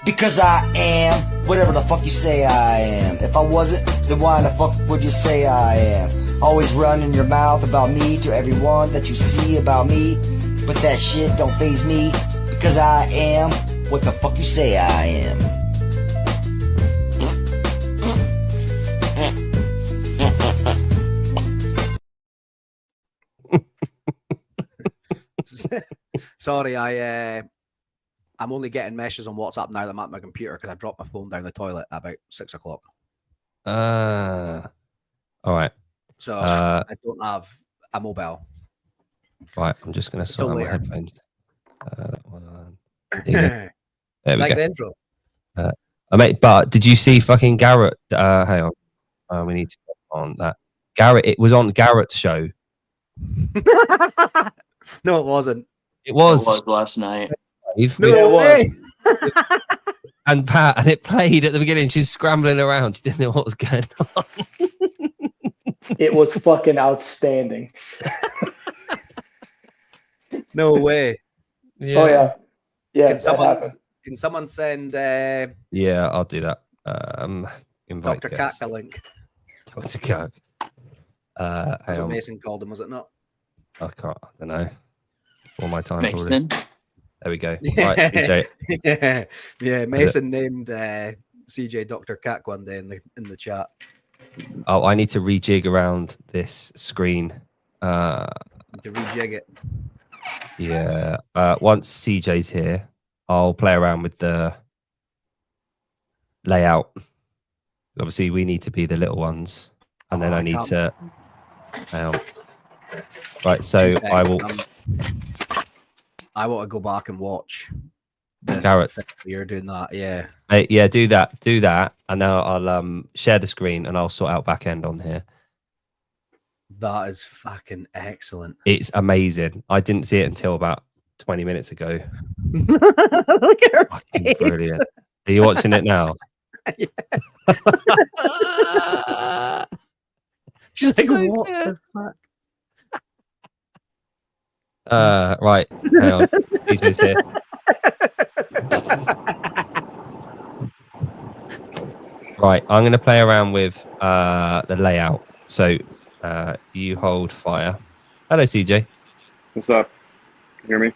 Because I am whatever the fuck you say I am. If I wasn't, then why the fuck would you say I am? Always running your mouth about me to everyone that you see about me. But that shit don't faze me. Because I am what the fuck you say I am. Sorry, I'm only getting messages on WhatsApp now that I'm at my computer because I dropped my phone down the toilet at about 6 o'clock. All right. So I don't have a mobile. Right, I'm just going to sort out my headphones. That one. There we like go. the intro. Mate, but did you see fucking Garrett? Hang on. We need to get on that. Garrett, it was on Garrett's show. No, it wasn't. It was last night. No way. And Pat, and it played at the beginning. She's scrambling around. She didn't know what was going on. It was fucking outstanding. No way. Yeah. Oh yeah, yeah. Can someone send? Yeah, I'll do that. Invite Dr. Kak a link. Dr. Kak. That's what Mason called him, was it not? I don't know. All my time. Mason. There we go. Right, CJ. yeah. Mason named CJ Dr. Kak one day in the chat. Oh, I need to rejig around this screen. To rejig it. Yeah. Once CJ's here, I'll play around with the layout. Obviously, we need to be the little ones, and then I need to. Right, so I will. I want to go back and watch. Garrett, you're doing that, yeah. Yeah, do that, and now I'll share the screen and I'll sort out back end on here. That is fucking excellent. It's amazing. I didn't see it until about 20 minutes ago. Look at her face. Brilliant. Are you watching it now? She's like, So what good. the fuck? Right. Hang on. CJ's here. Right. I'm going to play around with the layout. So you hold fire. Hello, CJ. What's up? Can you hear me?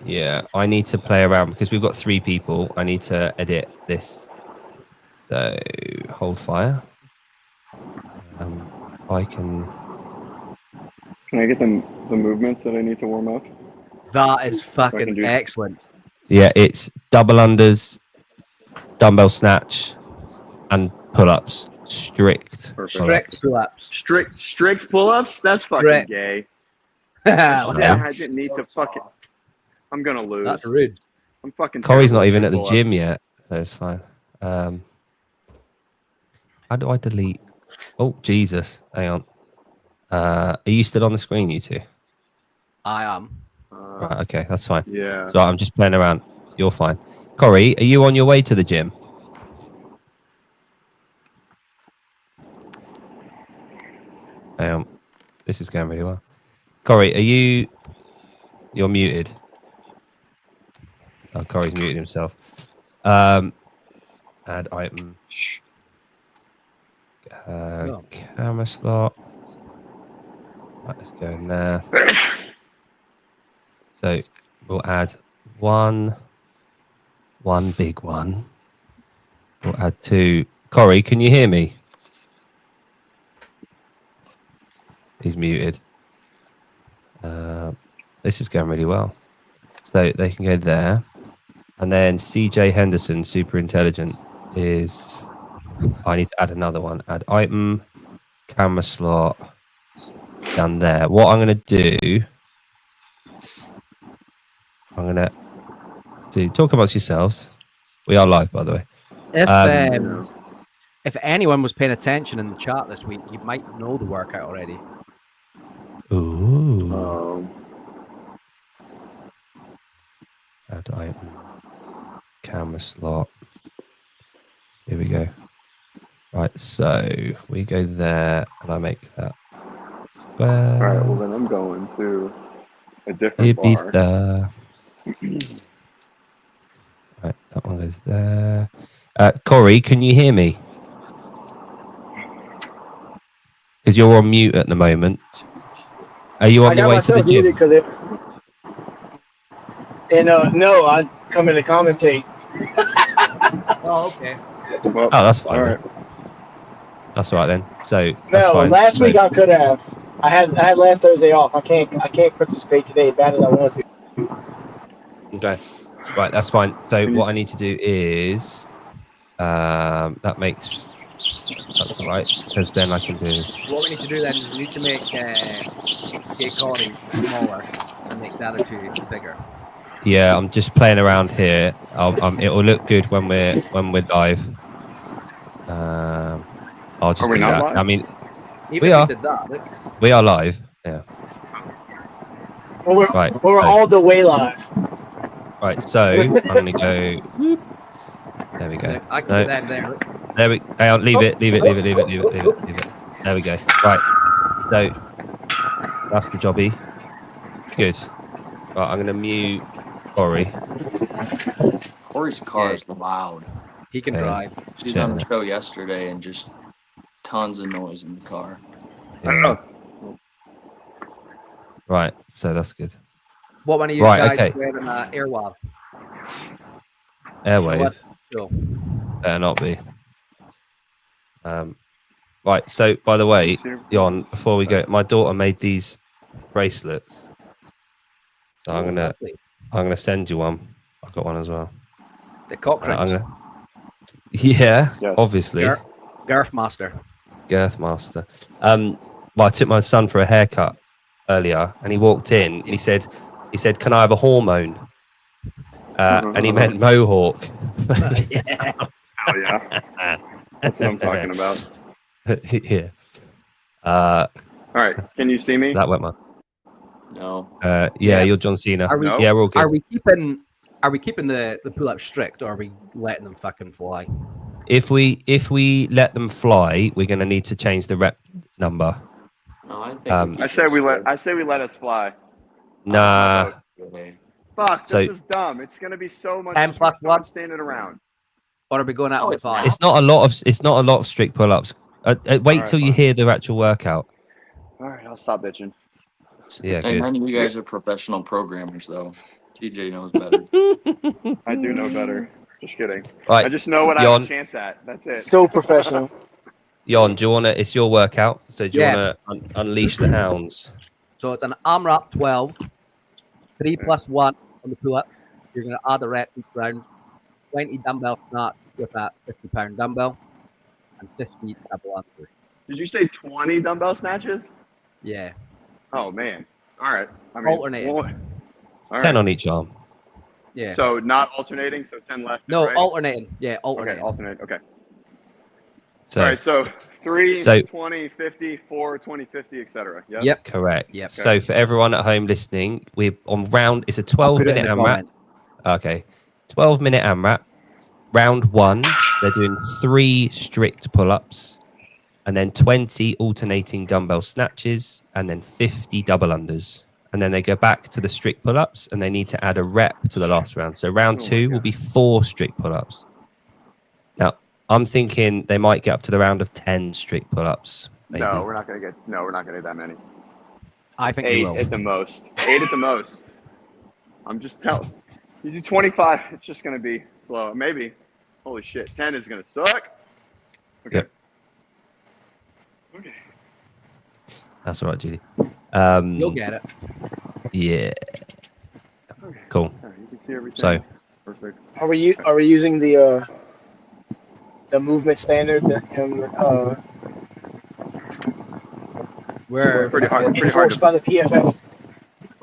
Yeah. I need to play around because we've got 3 people. I need to edit this. So hold fire. I can. Can I get the movements that I need to warm up? That is fucking excellent. Yeah, it's double unders, dumbbell snatch, and pull-ups. Strict pull-ups. Strict pull-ups? That's fucking gay. I didn't need to fucking. I'm gonna lose. That's rude. I'm fucking. Corey's not even at the gym yet. That's fine. How do I delete? Oh Jesus! Hang on. Are you still on the screen, you two? I am. Right. Okay, that's fine. Yeah. So I'm just playing around. You're fine. Corey, are you on your way to the gym? This is going really well. Corey, are you? You're muted. Oh, Corey's muted himself. Add item. Camera slot. Right, let's go in there. So we'll add one big one. We'll add 2. Corey, can you hear me? He's muted. This is going really well. So they can go there. And then CJ Henderson, super intelligent, is... I need to add another one. Add item, camera slot, down there. What I'm going to do... I'm going to do... Talk amongst yourselves. We are live, by the way. If anyone was paying attention in the chat this week, you might know the workout already. Ooh. Add item. Camera slot. Here we go. Right, so we go there and I make that square. All right, well then I'm going to a different bar. Right, that one goes there. Corey, can you hear me? Because you're on mute at the moment. Are you on the way to the gym? Because no, I come in to commentate. Oh, okay. Well, Oh, that's fine. all Then. right. That's all right then. So that's No, fine. last week I could have. I had last Thursday off. I can't participate today as bad as I want to. Okay. Right, that's fine. So what I need to do is that's all right, because then I can do. What we need to do then is we need to make Jay Corey smaller and make the other two bigger. Yeah, I'm just playing around here. It will look good when we're live. I'll just do that. Live? I mean, Even if we did that, look. we are live. Yeah. Well, we're all the way live. Right, so I'm gonna go. Whoop. There we go. Look, I can put them there. Look. There we. Hang on, leave it. There we go. Right. So that's the jobby. Good. Right, I'm gonna mute Corey. Corey's car is loud. He can drive. He was on the show yesterday and just tons of noise in the car. Yeah. Right, so that's good. What one of you guys wearing an Airwave? Airwave. Cool. Better not be. Right, so by the way, Yon, before we go, my daughter made these bracelets. So I'm gonna send you one. I've got one as well. The cockroach. Yeah, yes. Obviously. Girth Master. Well, I took my son for a haircut earlier, and he walked in. And he said, "Can I have a hormone?" And he meant mohawk. Yeah. Hell yeah. That's what I'm talking about. Yeah. All right. Can you see me? That went well. No. Yeah, Yes. you're John Cena. No? Yeah, we're all good. Are we keeping the pull-up strict, or are we letting them fucking fly? If we let them fly, we're gonna need to change the rep number. No, I think I say we let us fly. Nah. Fuck, So- this is dumb. It's gonna be so much. 10 plus so much 1? standing around. Or are we going out No, with it's 5? It's not a lot of strict pull-ups. Wait Alright, till you fine. hear the actual workout. All right, I'll stop bitching. Yeah, And good. none of you guys are professional programmers, though. TJ knows better. I do know better. Just kidding. Right, I just know what I Yon. have a chance at. That's it. So professional. Yon, do you wanna? It's your workout, so do you Yeah. wanna unleash the hounds? So it's an AMRAP 12, 3 plus 1 on the pull-up. You're going to add a rep each round. 20 dumbbell snatch with that 50-pound dumbbell, and 50 double unders. Did you say 20 dumbbell snatches? Yeah. Oh man. All right. I mean, Alternating. all 10 right. on each arm. Yeah. So not alternating. So 10 left. No, right? alternating. Yeah, Okay, alternating. alternate. Okay. So, All right. So 3, So- 20, 50, 4, 20, 50, etc. Yes. Yep. correct. Yep. So for everyone at home listening, we're on round. It's a I'll put it in 12-minute the AMRAP. comment. Okay, 12-minute AMRAP. Round 1, they're doing 3 strict pull-ups, and then 20 alternating dumbbell snatches, and then 50 double unders. And then they go back to the strict pull-ups, and they need to add a rep to the last round. So round 2 will be 4 strict pull-ups. Now, I'm thinking they might get up to the round of 10 strict pull-ups. Maybe. No, we're not gonna get that many. I think 8 you will. at the most. 8 at the most. I'm just telling. You do 25, it's just gonna be slow. Maybe. Holy shit, 10 is gonna suck. Okay. Yep. Okay. That's all right, Judy. You'll get it. Yeah. Okay. Cool. All right, you can see everything. So, Perfect. Are we using the movement standards and We're Pretty hard. Pretty hard enforced to by the PFA? fund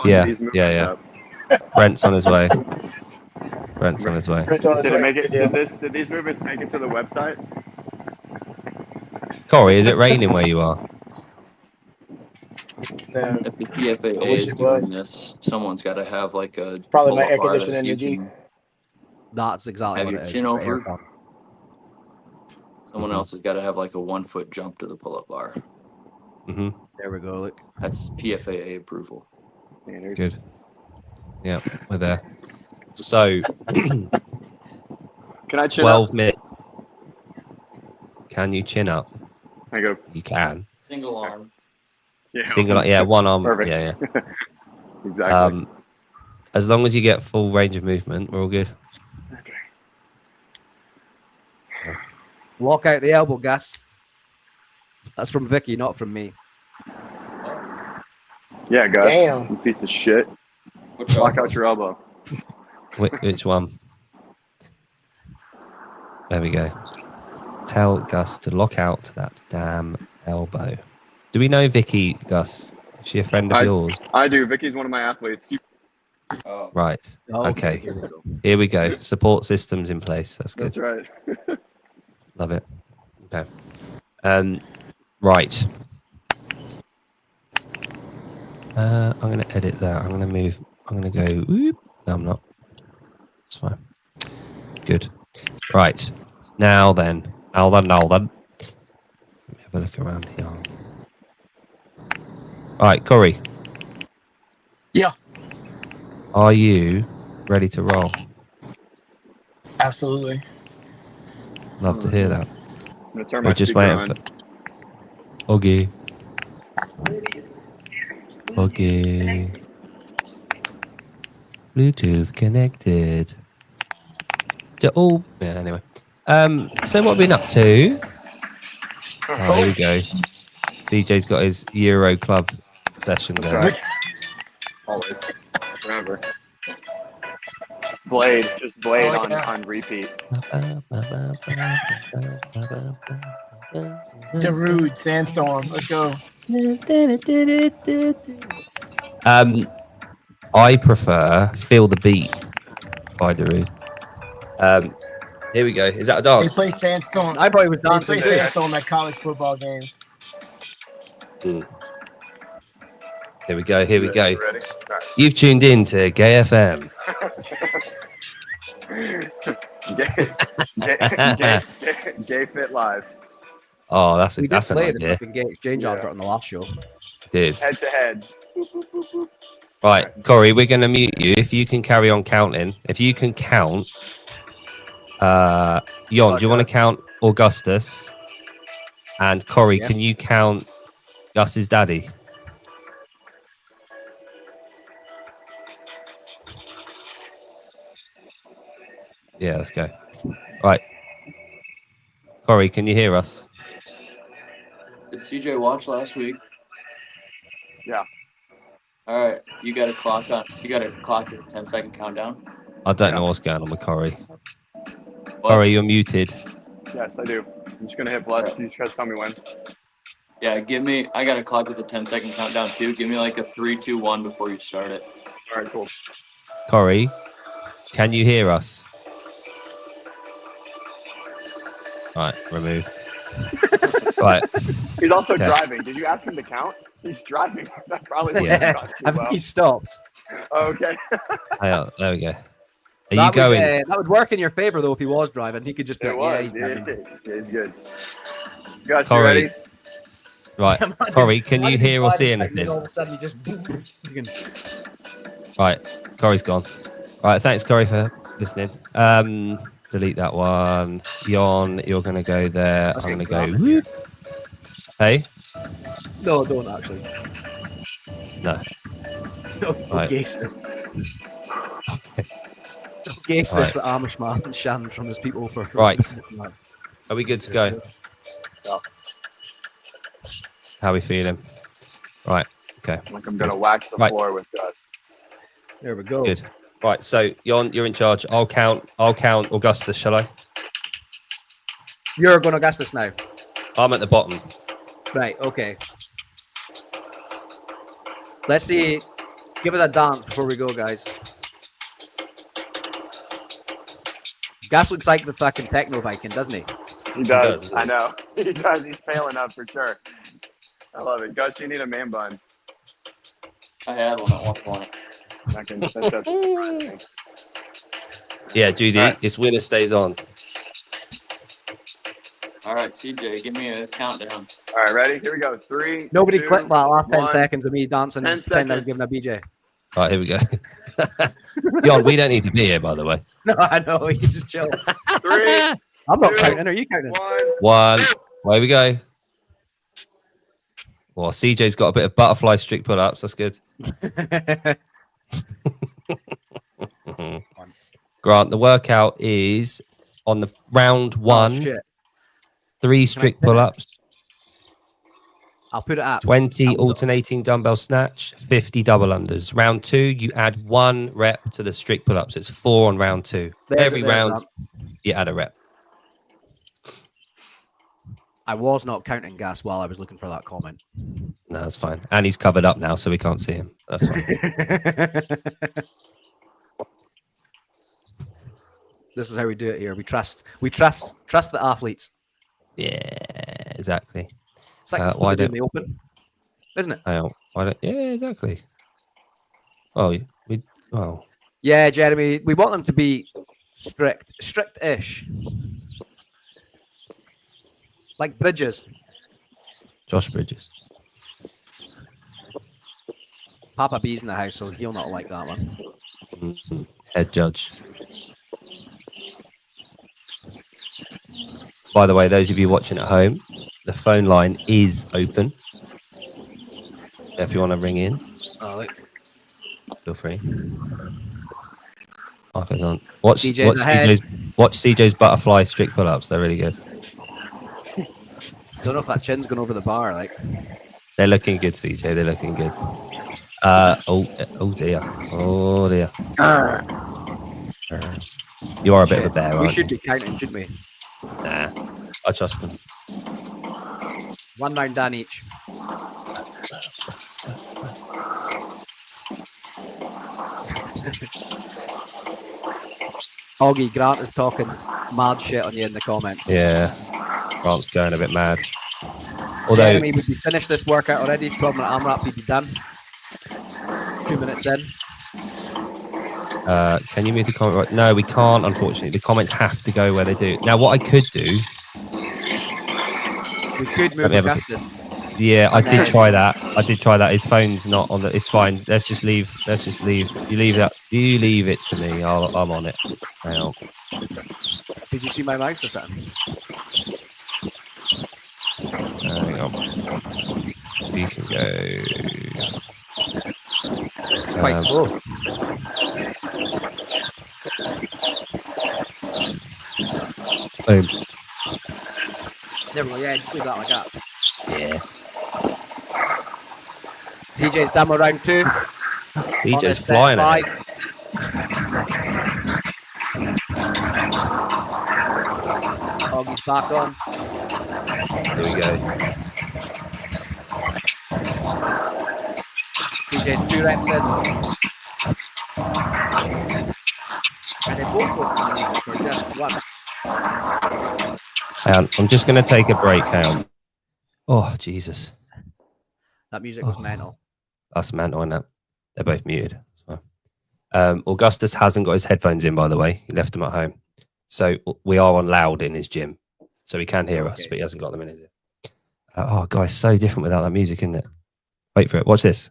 Yeah, these movements yeah. up. Brent's on his way. Brent's on his way. Did it make it? Did these movements make it to the website? Corey, is it raining where you are? No. If the PFAA I wish is it doing was. this, someone's got to have like a. It's probably my air conditioner in the G. That's exactly Have what your it is. chin for over. aircon. Someone else has got to have like a 1-foot jump to the pull-up bar. Mm-hmm. There we go. Look. That's PFAA approval. Standard. Good. Yeah, we're there. So, Can I chin 12 up? minutes. Can you chin up? I go. You can. Single arm. Yeah. Single, yeah, one arm. Perfect. Yeah, Exactly. yeah. As long as you get full range of movement, we're all good. Okay. Lock out the elbow, Gus. That's from Vicky, not from me. Yeah, Gus. Damn. You piece of shit. Which Lock elbow? out your elbow. Which one? There we go. Tell Gus to lock out that damn elbow. Do we know Vicky, Gus? Is she a friend of yours? I do. Vicky's one of my athletes. Oh. Right. Oh, Okay. Here we go. Here we go. Support systems in place. That's good. That's right. Love it. Okay. Right. I'm going to edit that. I'm going to move. I'm going to go. Whoop. No, I'm not. It's fine. Good. Right. Now then. Now then. Let me have a look around here. All right, Corey. Yeah. Are you ready to roll? Absolutely. Love to hear that. I'm going to turn We're my just speaker waiting on. for. Okay. Okay. Bluetooth connected. Oh, yeah. Anyway, so what have we been up to? Oh, here we go. CJ's got his Euro Club session That's there. right. Always. Forever. Blade. Just Blade Oh, yeah. on repeat. Darude, Sandstorm. Let's go. I prefer Feel the Beat by Darude. Here we go. Is that a They dance? play Sandstorm. I thought he was They dancing play too. Sandstorm at college football games. Here we go. Here we go. Ready? All right. You've tuned in to Gay FM. Gay Fit Live. Oh, that's We did an play the idea, fucking gay exchange Yeah. advert on the last show. dude. Head to head. Right, Corey, we're going to mute you. If you can carry on counting. If you can count. Yon, do you want to count Augustus? And Corey, Yeah. can you count Gus's daddy? Yeah, let's go. Right. Corey, can you hear us? Did CJ watch last week? Yeah. All right, you got to clock on. You got to clock your 10-second countdown. I don't know what's going on with Corey. What? Corey, you're muted. Yes, I do. I'm just gonna hit plus. You guys tell me when. Yeah, give me. I got to clock with the 10-second countdown too. Give me like a 3, 2, 1 before you start it. All right, cool. Corey, can you hear us? Right, remove. Right. He's also Okay. driving. Did you ask him to count? He's driving. That probably wouldn't Yeah. have gone too I think well. he stopped. Oh, okay. Hang on, there we go. Are That you would, going? that would work in your favor though if he was driving. He could just be It like, yeah, was. he's Yeah, driving. he's good. Gus, you Corey, ready? Right. Imagine- Corey, can you imagine hear or he's see driving, and anything? all of a sudden, he just you can- Right. Corey's gone. Right. Thanks, Corey, for listening. Delete that one. Yon, you're going to go there. Let's I'm get going to go. Graham in here. Whoop. Hey? No, don't actually. No. No, Right. Gaysters. Okay. No Gaysters, Right. the Amish man shunned from his people for. Right. Are we good to go? Yeah. How are we feeling? Right. Okay. Like I'm gonna wax the Right. floor with Gus. There we go. Good. Right. So, Yon, you're in charge. I'll count Augustus, shall I? You're going to guess this now. I'm at the bottom. Right, okay. Let's see. Give it a dance before we go, guys. Gas looks like the fucking techno Viking, doesn't he? He does. does. I know. He does. He's failing up for sure. I love it. Gus, you need a man bun. I had one at one point. That's Yeah, Judy, All right. it's winner stays on. All right, CJ, give me a countdown. All right, ready? Here we go. 3. Nobody 2, clicked that last 10 1. seconds of me dancing 10 and pretending I was seconds. giving a BJ. Right, here we go. Yon, we don't need to be here, by the way. No, I know. You just chill. 3, I'm not 2, counting. Are you counting? 1. 1. Away we go. Well, CJ's got a bit of butterfly strict pull-ups. That's good. Grant, the workout is on the round 1. Oh, shit. 3 strict pin it? pull-ups, I'll put it up. 20 alternating dumbbell snatch, 50 double unders. Round 2, you add 1 rep to the strict pull-ups. It's 4 on round 2. Every round, you add a rep. I was not counting gas while I was looking for that comment. No, that's fine. And he's covered up now, so we can't see him. That's fine. This is how we do it here. We trust the athletes. Yeah, exactly. It's like why what they do don't- in the open, isn't it? Yeah, exactly. Oh, Yeah, Jeremy, we want them to be strict-ish. Like Bridges. Josh Bridges. Papa B's in the house, so he'll not like that one. Mhm. Head judge. By the way, those of you watching at home, the phone line is open. So if you want to ring in, feel free. Marco's on. Watch CJ's butterfly strict pull-ups. They're really good. Don't know if that chin's going over the bar. Like, They're looking good, CJ. They're looking good. Oh dear. Oh dear. You are a bit of a bear, we aren't should you? be counting, shouldn't we? Nah, I trust them. 1 round down each. Augie, Grant is talking mad shit on you in the comments. Yeah, Grant's going a bit mad. Although, Jeremy, would we finish this workout already? 12-minute AMRAP, we'd be done. 2 minutes in. can you move the comment? Right? No, we can't, unfortunately. The comments have to go where they do. Now, what I could do... We could move Augustin. Yeah, I did try that. His phone's not on the... It's fine. Let's just leave. You leave that. You leave it to me. I'm on it. Hang on. Did you see my mouse or something? Hang on. We can go... It's quite cool. Boom. There we go. Yeah, just leave that like that. Yeah. CJ's done with round 2. CJ's flying it. Augie's back on. Here we go. CJ's 2 reps in. And they both was for just 1. Hang on, I'm just going to take a break. Hang on. Oh, Jesus. That music was mental. That's mental, isn't it? They're both muted. Augustus hasn't got his headphones in, by the way. He left them at home. So we are on loud in his gym. So he can hear us, but he hasn't got them in his ear. Oh, guys, so different without that music, isn't it? Wait for it. Watch this.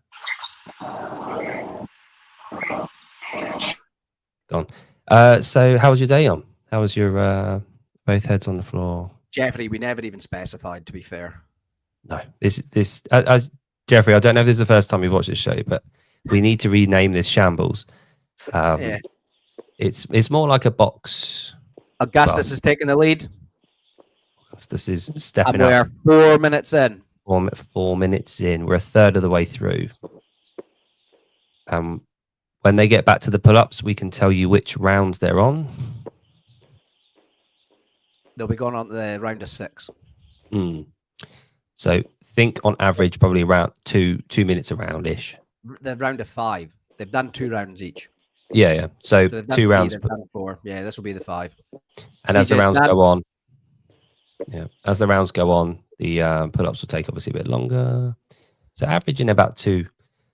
Gone. So how was your day on? How was your both heads on the floor? Jeffrey, we never even specified, to be fair. No, Jeffrey, I don't know if this is the first time you've watched this show, but we need to rename this Shambles. Yeah. It's more like a box. Augustus is taking the lead. Augustus is And stepping we're up. 4 minutes in. 4 minutes in. We're a third of the way through. When they get back to the pull-ups, we can tell you which rounds they're on. They'll be going on to the round of 6. So think on average, probably around two minutes around-ish. The round of 5. They've done 2 rounds each. Yeah. So they've done 2 3, rounds. they've done 4. Yeah, this will be the 5. And as the CJ's rounds done. go on, the pull-ups will take obviously a bit longer. So averaging about 2.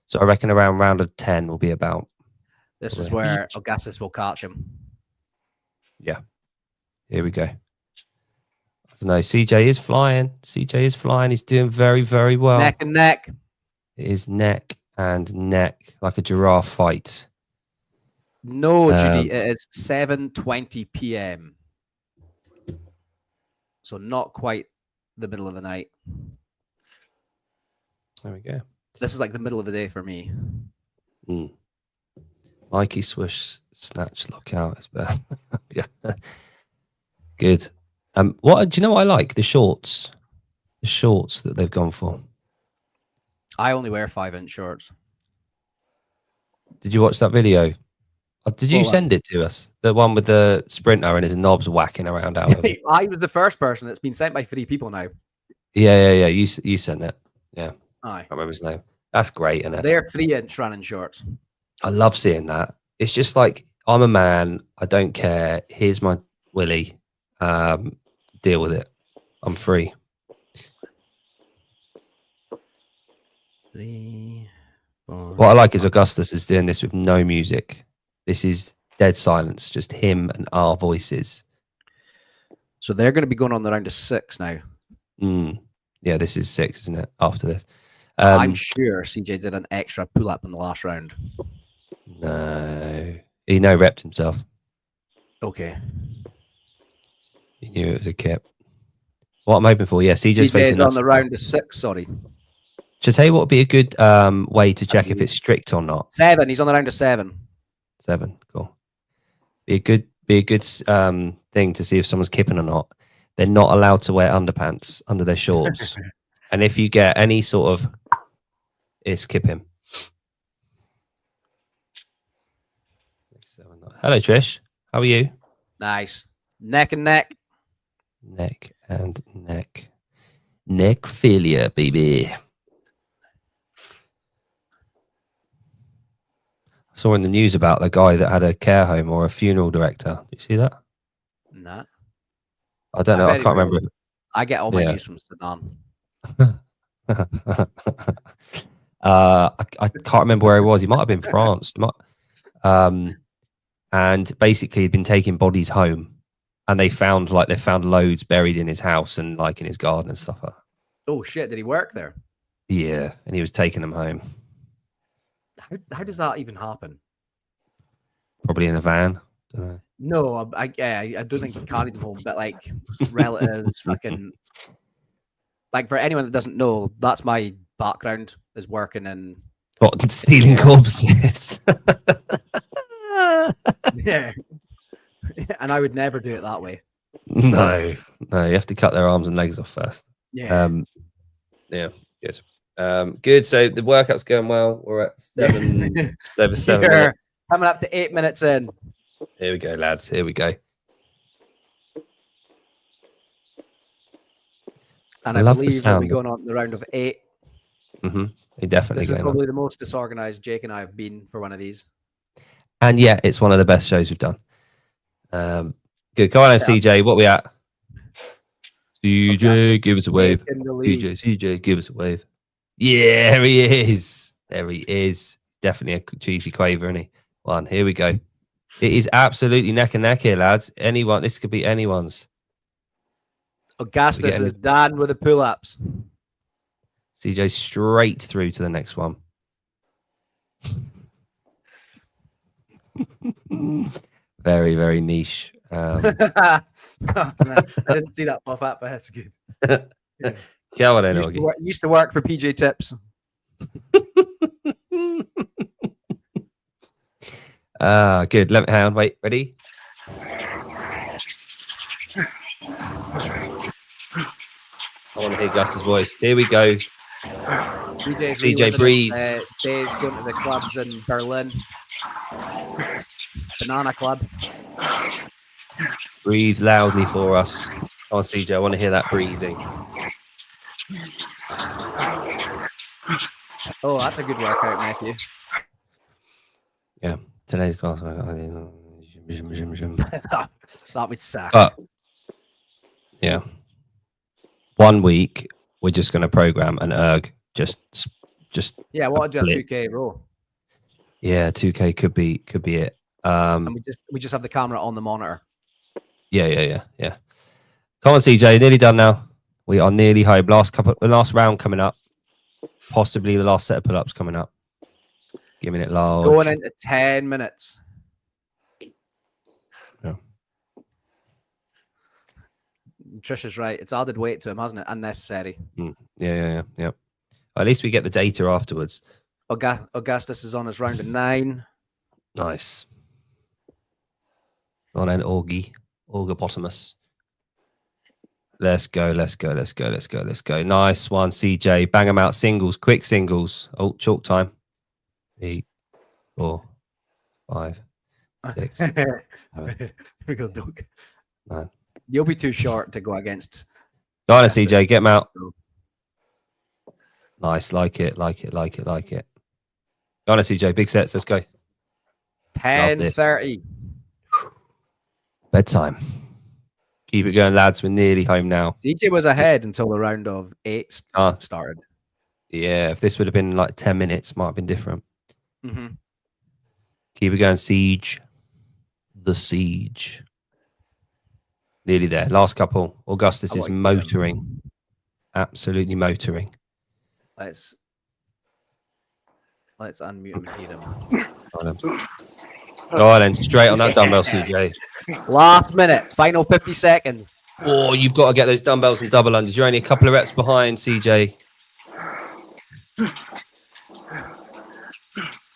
So I reckon around round of 10 will be about. This is where Augustus will catch him. Yeah. Here we go. No, CJ is flying. He's doing very, very well. Neck and neck. It is neck and neck, like a giraffe fight. No, Judy, it is 7:20 p.m. So not quite the middle of the night. There we go. This is like the middle of the day for me. Mikey Swish snatch lockout is better. Yeah. Good. What do you know what I like? The shorts. The shorts that they've gone for. I only wear 5-inch shorts. Did you watch that video? Did you What one? send it to us? The one with the sprinter and his knobs whacking around out of it. I was the first person. It's been sent by 3 people now. Yeah. You sent it. Yeah. Aye. I can't remember his name. That's great, isn't it? They're 3-inch running shorts. I love seeing that. It's just like, I'm a man. I don't care. Here's my willy. Deal with it. I'm free. 3, 4. What I like is Augustus is doing this with no music. This is dead silence, just him and our voices. So they're going to be going on the round of 6 now. Yeah, this is 6, isn't it? After this. I'm sure CJ did an extra pull-up in the last round. No. He no-repped himself. Okay. He knew it was a kip. What I'm hoping for, yeah, CJ's facing on us. the round of 6, sorry. Should I tell you what would be a good way to check if it's strict or not? 7, he's on the round of 7. 7, cool. Be a good thing to see if someone's kipping or not. They're not allowed to wear underpants under their shorts. And if you get any sort of, it's kipping. Hello, Trish. How are you? Nice. Neck and neck. Neck and neck. Neckphilia, baby. I saw in the news about the guy that had a care home or a funeral director. Did you see that? Nah. I don't know. I can't remember. I get all my news from Sudan. I can't remember where he was. He might have been France. And basically he'd been taking bodies home, and they found loads buried in his house and like in his garden and stuff like that. Oh shit! Did he work there? Yeah, and he was taking them home. How does that even happen? Probably in a van. Don't know. No, I don't think he carried them home, but like relatives, fucking. Like for anyone that doesn't know, that's my background, is working in. What, stealing corpses? Yeah. And I would never do it that way. No, you have to cut their arms and legs off first. Yeah. Yeah, good. Good. So the workout's going well. We're at 7 minutes. Coming up to 8 minutes in. Here we go, lads. Here we go. And I believe we'll be going on the round of 8. He definitely This is going probably on. the most disorganized Jake and I have been for one of these. And yeah, it's one of the best shows we've done. Good. Go on, CJ. What we at? CJ, give us a wave. CJ, give us a wave. Yeah, there he is. There he is. Definitely a cheesy quaver, isn't he? One. Here we go. It is absolutely neck and neck here, lads. Anyone. This could be anyone's. Augustus is done with the pull-ups. CJ straight through to the next one. Very, very niche. I didn't see that pop up, but that's good. Yeah. Used to work for PJ Tips. Good. Hang on. Wait. Ready? I want to hear Gus's voice. Here we go. CJ, breathe. Days going to the clubs in Berlin. Banana Club. Breathe loudly for us. Come on, CJ. I want to hear that breathing. Oh, that's a good workout, Matthew. Yeah. Today's class. That would suck. But yeah. 1 week, we're just going to program an erg. Just. Yeah, what do you have 2K row? Yeah, 2K could be it. And we just have the camera on the monitor. Yeah. Come on, CJ, nearly done now. We are nearly home. Last round coming up. Possibly the last set of pull-ups coming up. Giving it large. Going into 10 minutes. Trisha's right. It's added weight to him, hasn't it? Unnecessary. Yeah. At least we get the data afterwards. Augustus is on his round of 9. Nice. On an Orgopotamus. Let's go. Nice one, CJ. Bang them out. Singles. Quick singles. Oh, chalk time. 8, 4, 5, 6, 7, Here we go, Doug. 9. You'll be too short to go against. Go on, Yes, CJ. Get them out. Nice. Like it. Go on, CJ. Big sets. Let's go. 10:30. Bedtime. Keep it going, lads. We're nearly home now. CJ was ahead until the round of 8 started. Yeah, if this would have been like 10 minutes, might have been different. Mm-hmm. Keep it going, Siege. The Siege. Nearly there. Last couple. Augustus is motoring. Absolutely motoring. Let's unmute him and hear him. Go on then, straight on that dumbbell, CJ. Last minute, final 50 seconds. Oh, you've got to get those dumbbells and double unders. You're only a couple of reps behind, CJ.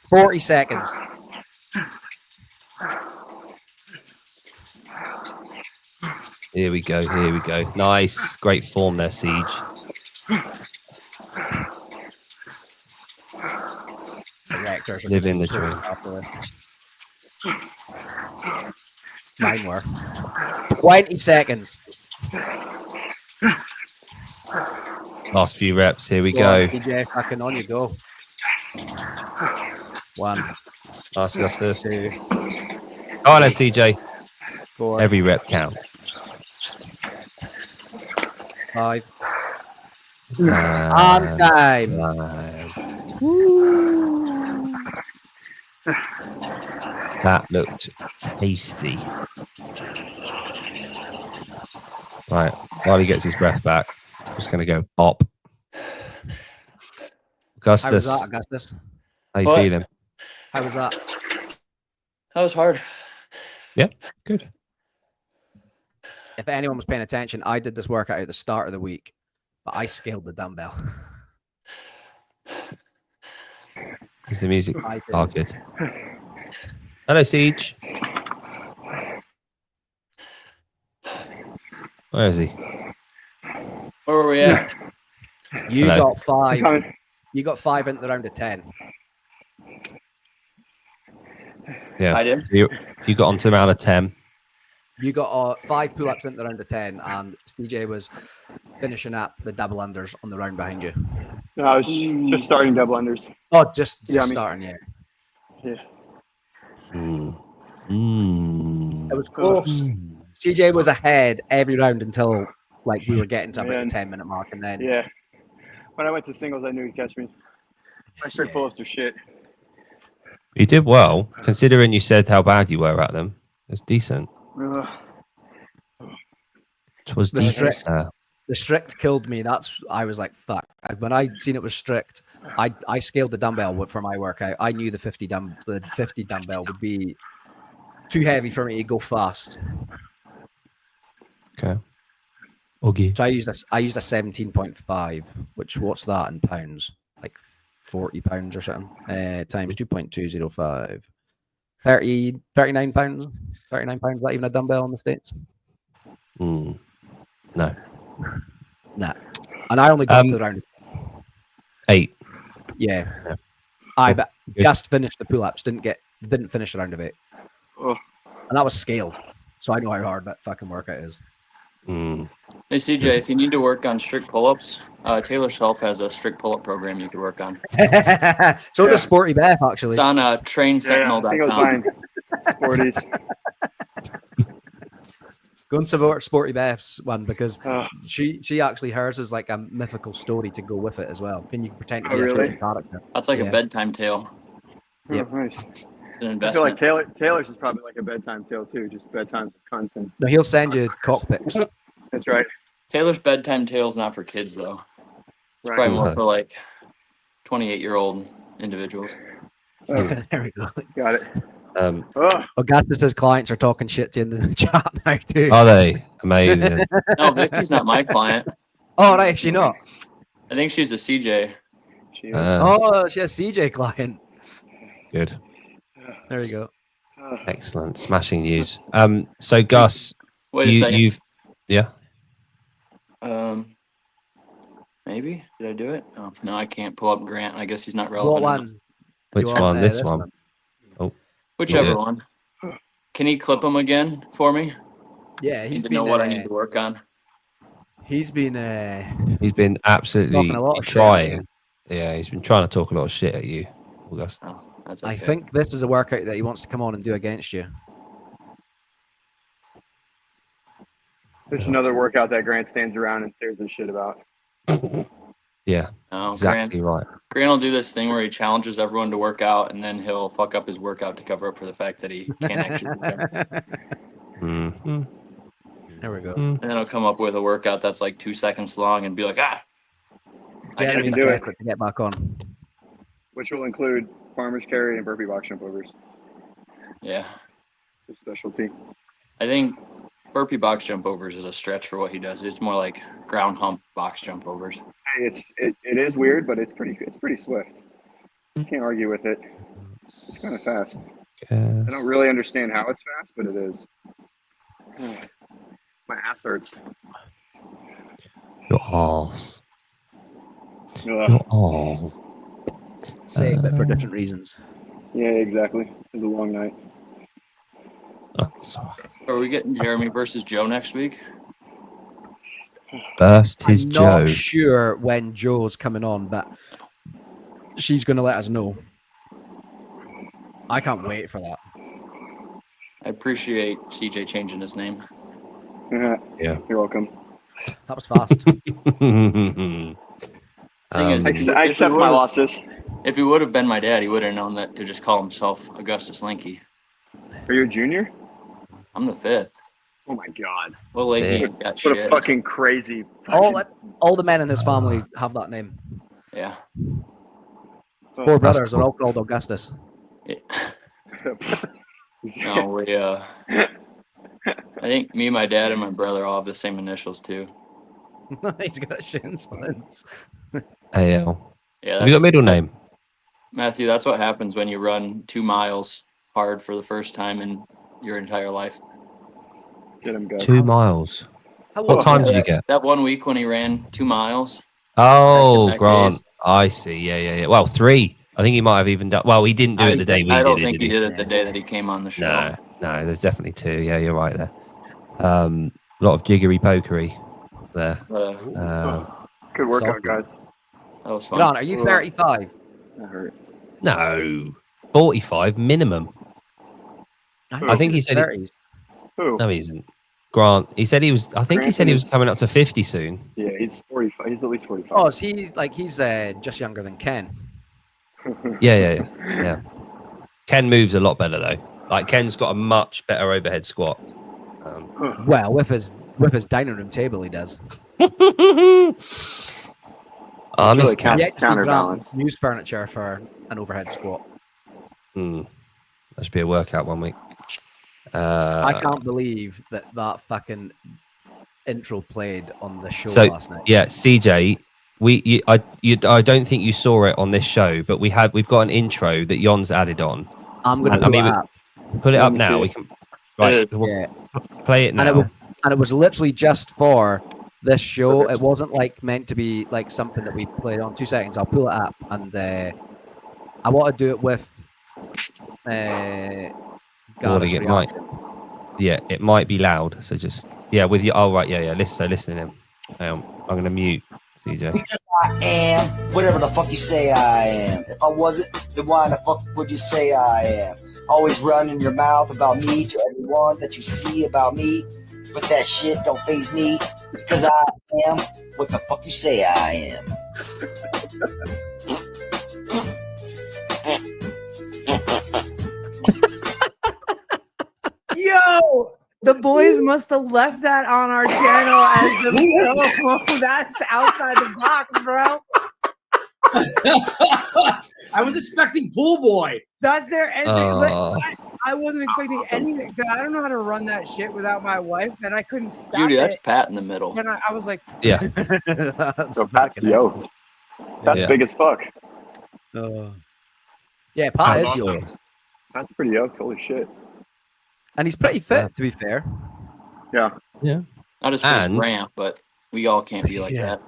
40 seconds. Here we go. Nice. Great form there, Siege. Live in the dream. Mine were. 20 seconds. Last few reps. Here we Go go. on, CJ, fucking on you go. 1. Nice, Augustus. 2. Oh, no, CJ. 4. Every rep counts. 5. And On time. That looked tasty. Right, while he gets his breath back, just going to go bop. Augustus, How was that, Augustus? how you What? feeling? How was that? That was hard. Yeah, good. If anyone was paying attention, I did this workout at the start of the week, but I scaled the dumbbell. Is the music? I did. Oh, good. Hello, Siege. Where is he? Where were we at? You Hello. got 5. Coming. You got 5 into the round of 10. Yeah. I did. So you got onto around a 10. You got 5 pull-ups into the round of 10, and CJ was finishing up the double unders on the round behind you. No, I was just starting double unders. Oh, just Yeah, I mean- starting, yeah. Yeah. It was close. CJ was ahead every round until like we were getting to about Man. the 10-minute mark, and then Yeah. When I went to singles, I knew he'd catch me. My straight Yeah. pull-ups are shit. You did well, considering you said how bad you were at them. It's decent. Ugh. It was The decent, strict- sir. the strict killed me. I was like, fuck. When I seen it was strict, I scaled the dumbbell for my workout. I knew the 50 dumbbell would be too heavy for me to go fast. Okay. Okay. So I used a 17.5, which what's that in pounds? Like 40 pounds or something. Times 2.205. 39 pounds. 39 pounds. Is that even a dumbbell in the States? No. Nah. And I only got to the round. 8. Yeah. Yeah. But Good. just finished the pull-ups. Didn't finish the round of 8. Oh. And that was scaled. So I know how hard that fucking workout is. Hey CJ, if you need to work on strict pull-ups, Taylor Self has a strict pull-up program you could work on. So Yeah. does Sporty Beth, actually. It's on Yeah, I think I was trainsentinel.com. buying 40s. Go and support Sporty Beth's one because Oh, she actually hers is like a mythical story to go with it as well. Can you pretend to Oh, be a really? certain character? That's like Yeah. a bedtime tale. Yep. oh, nice. It's an I feel like investment. Taylor's is probably like a bedtime tale too, just bedtime content. No, he'll send you cockpits. That's right. Taylor's bedtime tale's not for kids though. It's Right. probably more No. for like 28-year-old individuals. Oh, There we go. got it. Augustus's clients are talking shit to you in the chat now too. Are they? Amazing. No, Vicky's not my client. Oh, right, is she not? I think she's a CJ. She is. Oh, she has CJ client. Good. There you go. Excellent. Smashing news. So Gus, Wait a second. you've yeah. Maybe did I do it? Oh, no, I can't pull up Grant. I guess he's not relevant. What enough. one? Which You want, one? This one. one? Oh, Whichever Yeah. one. Can he clip him again for me? Yeah, I he's need to been. know what I need to work on. He's been. he's been absolutely Talking a lot of shit at trying. Yeah, he's been trying to talk a lot of shit at you, August. Oh, that's okay. I think this is a workout that he wants to come on and do against you. There's another workout that Grant stands around and stares and shit about. Yeah, Oh, exactly right. Grant will do this thing where he challenges everyone to work out, and then he'll fuck up his workout to cover up for the fact that he can't actually do it. Mhm. There we go. And then he'll come up with a workout that's like 2 seconds long and be like, I Jeremy's can do it. desperate to get back on. Which will include farmer's carry and burpee box jump overs. yeah. It's a specialty. I think burpee box jump overs is a stretch for what he does. It's more like ground hump box jump overs. Hey, it is weird, but it's pretty swift. Can't argue with it. It's kind of fast. I don't really understand how it's fast, but it is. My ass hurts. Your ass. Ugh. Your ass. Same, but for different reasons. Yeah, exactly. It was a long night. Oh, sorry. Are we getting Jeremy versus Joe next week? First is I'm Joe. not sure when Joe's coming on, but she's going to let us know. I can't wait for that. I appreciate CJ changing his name. Yeah. You're welcome. That was fast. Thing is, I accept my losses. If he would have been my dad, he would have known that to just call himself Augustus Linky. Are you a junior? I'm the 5th. Oh my god. Well, like, he Yeah. got What shit. a fucking crazy. all the men in this family have that name. Yeah. Four That's brothers are all called Augustus. Yeah. No, we, I think me, my dad, and my brother all have the same initials, too. He's got shin splints. AL. Yeah, Have you got a middle name? Matthew, that's what happens when you run 2 miles hard for the first time in your entire life. Get him, guys. 2 miles. How What old time is did he? you get? That 1 week when he ran 2 miles. Oh, back Grant. days. I see. Yeah. Well, 3. I think he might have even done. Well, he didn't do it the day we I don't did it. think he did did it the day that he came on the show. No. There's definitely 2. Yeah, you're right there. A lot of jiggery pokery there. Good workout, guys. That was fun. Grant, are you 35? That hurt. No, 45 minimum. I think he said it. 30s. Who? No, he isn't. Grant. He said he was. I think he said he was coming up to 50 soon. Yeah, he's 45. He's at least 45. Oh, so he's just younger than Ken. Yeah. Ken moves a lot better though. Like Ken's got a much better overhead squat. Well, with his dining room table, he does. Honest Really Yeah, just need counterbalance. Grant use furniture for an overhead squat. That should be a workout one week. I can't believe that fucking intro played on the show So last night. yeah, CJ, I don't think you saw it on this show, but we've got an intro that Yon's added on. I'm gonna Put it up me now. see We can right. Yeah. Play it now. And it was literally just for this show. It wasn't like meant to be like something that we played on. 2 seconds. I'll pull it up, and I want to do it with Gareth's it might. reaction. Yeah, it might be loud. So just with you. Oh right, yeah. Listen to him. I'm gonna mute CJ. Because I am whatever the fuck you say I am. If I wasn't, then why the fuck would you say I am? Always running your mouth about me to everyone that you see about me. But that shit don't faze me because I am what the fuck you say I am. Yo, the boys must have left that on our channel as the promo. That's outside the box, bro. I was expecting Pool Boy. That's their entry. I wasn't expecting anything. 'Cause I don't know how to run that shit without my wife, and I couldn't stop Judy, that's it. Pat in the middle. And I was like, Yeah. That's So Pat's fucking yoked. That's Yeah. big as fuck. yeah, Pat That's is awesome. yours. That's pretty yoked. Holy shit. And he's pretty That's fit, bad. to be fair. Yeah. Not his first And- ramp, but we all can't be like Yeah. that.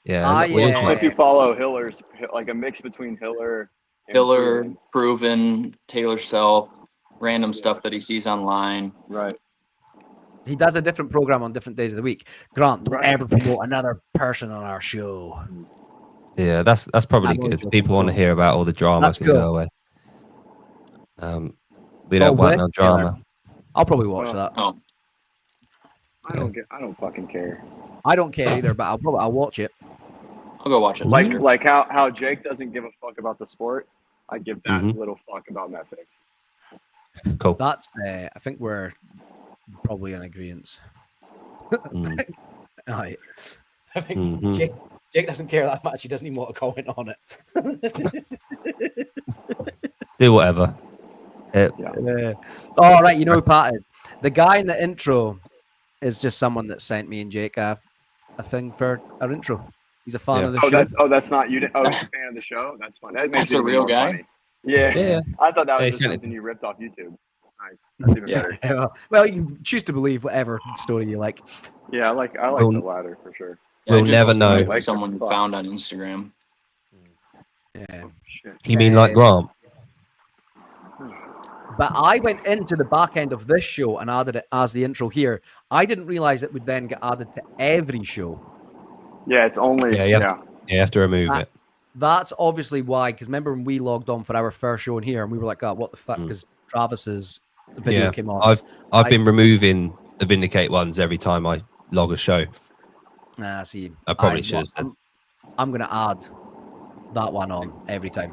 Yeah. Yeah. we all If you follow Hiller's, like a mix between Hiller and Hiller, Proven. Proven, Taylor Self, random stuff that he sees online. Right. He does a different program on different days of the week. Grant, don't Right. ever promote another person on our show. Yeah, that's probably I'm only good. joking, People want to don't. hear about all the drama That's can cool. go away. We don't want with no drama. I'll probably watch Oh. that. Oh, I don't fucking care. I don't care either, but I'll watch it. I'll go watch it Like later. like how Jake doesn't give a fuck about the sport. I give that Mhm. little fuck about Netflix. Cool. That's I think we're probably in agreement. Mm. Right. I think Mhm. Jake doesn't care that much. He doesn't even want to comment on it. Do whatever. All right, you know who Pat is. The guy in the intro is just someone that sent me and Jake a thing for our intro. He's a fan Yeah. of the show. That's not you. Oh, he's a fan of the show. That's fun. That makes That's it a even real more guy? funny. Yeah. Yeah. I thought that Yeah, he was just sent it. something you ripped off YouTube. Nice. That's even Yeah. better. Well, you can choose to believe whatever story you like. Yeah, I like Well, the latter for sure. Yeah, we'll it just never seemed know. like Like someone the fuck. found on Instagram. Yeah. Shit. You mean like Grant? But I went into the back end of this show and added it as the intro here. I didn't realize it would then get added to every show. Yeah, it's only Yeah, you have You have to remove it. That's obviously why, because remember when we logged on for our first show in here and we were like, oh, what the fuck? Mm. Because Travis's video Yeah. came on. I've been removing the Vindicate ones every time I log a show. See, I probably should have said. I'm going to add that one on every time.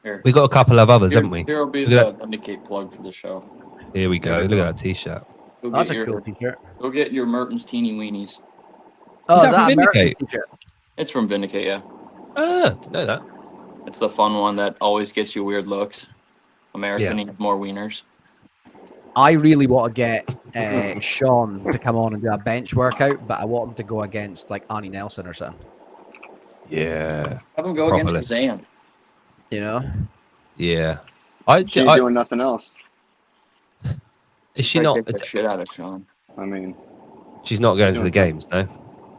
Here, We got a couple of others, haven't we? Here will be Look at the Vindicate plug for the show. Here we go. There we Look go. at that t-shirt. Go That's get a your cool t-shirt. go get your Mertens Teeny Weenies. Oh, Is is that from that American Vindicate? t-shirt? It's from Vindicate, yeah. Didn't know that. It's the fun one that always gets you weird looks. American eat more wieners. I really want to get Sean to come on and do a bench workout, but I want him to go against like Arnie Nelson or something. Yeah. Have him go Properly. against Kazan. You know? Yeah. she's doing nothing else. Is she Might not? kick the shit out of Sean. I mean, She's not going to the games, no?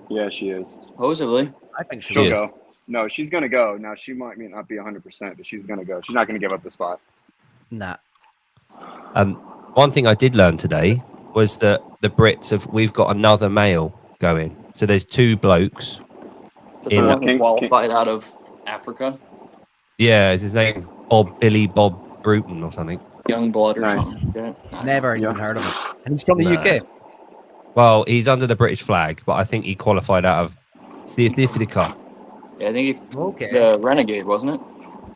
yeah, she is. Supposedly. I think she She'll is. go. No, she's gonna go. Now she might not be 100%, but she's gonna go. She's not gonna give up the spot. Nah. One thing I did learn today was that the Brits we've got another male going. So there's two blokes. Is the In- one who King- qualified out of Africa? Yeah, is his name Billy Bob Bruton or something? Young blood or Nice. something. Yeah. Nah. Never even Yeah. heard of him. And he's from the Nah. UK. Well, he's under the British flag, but I think he qualified out of South Africa. Yeah, I think he, Okay. the Renegade, wasn't it?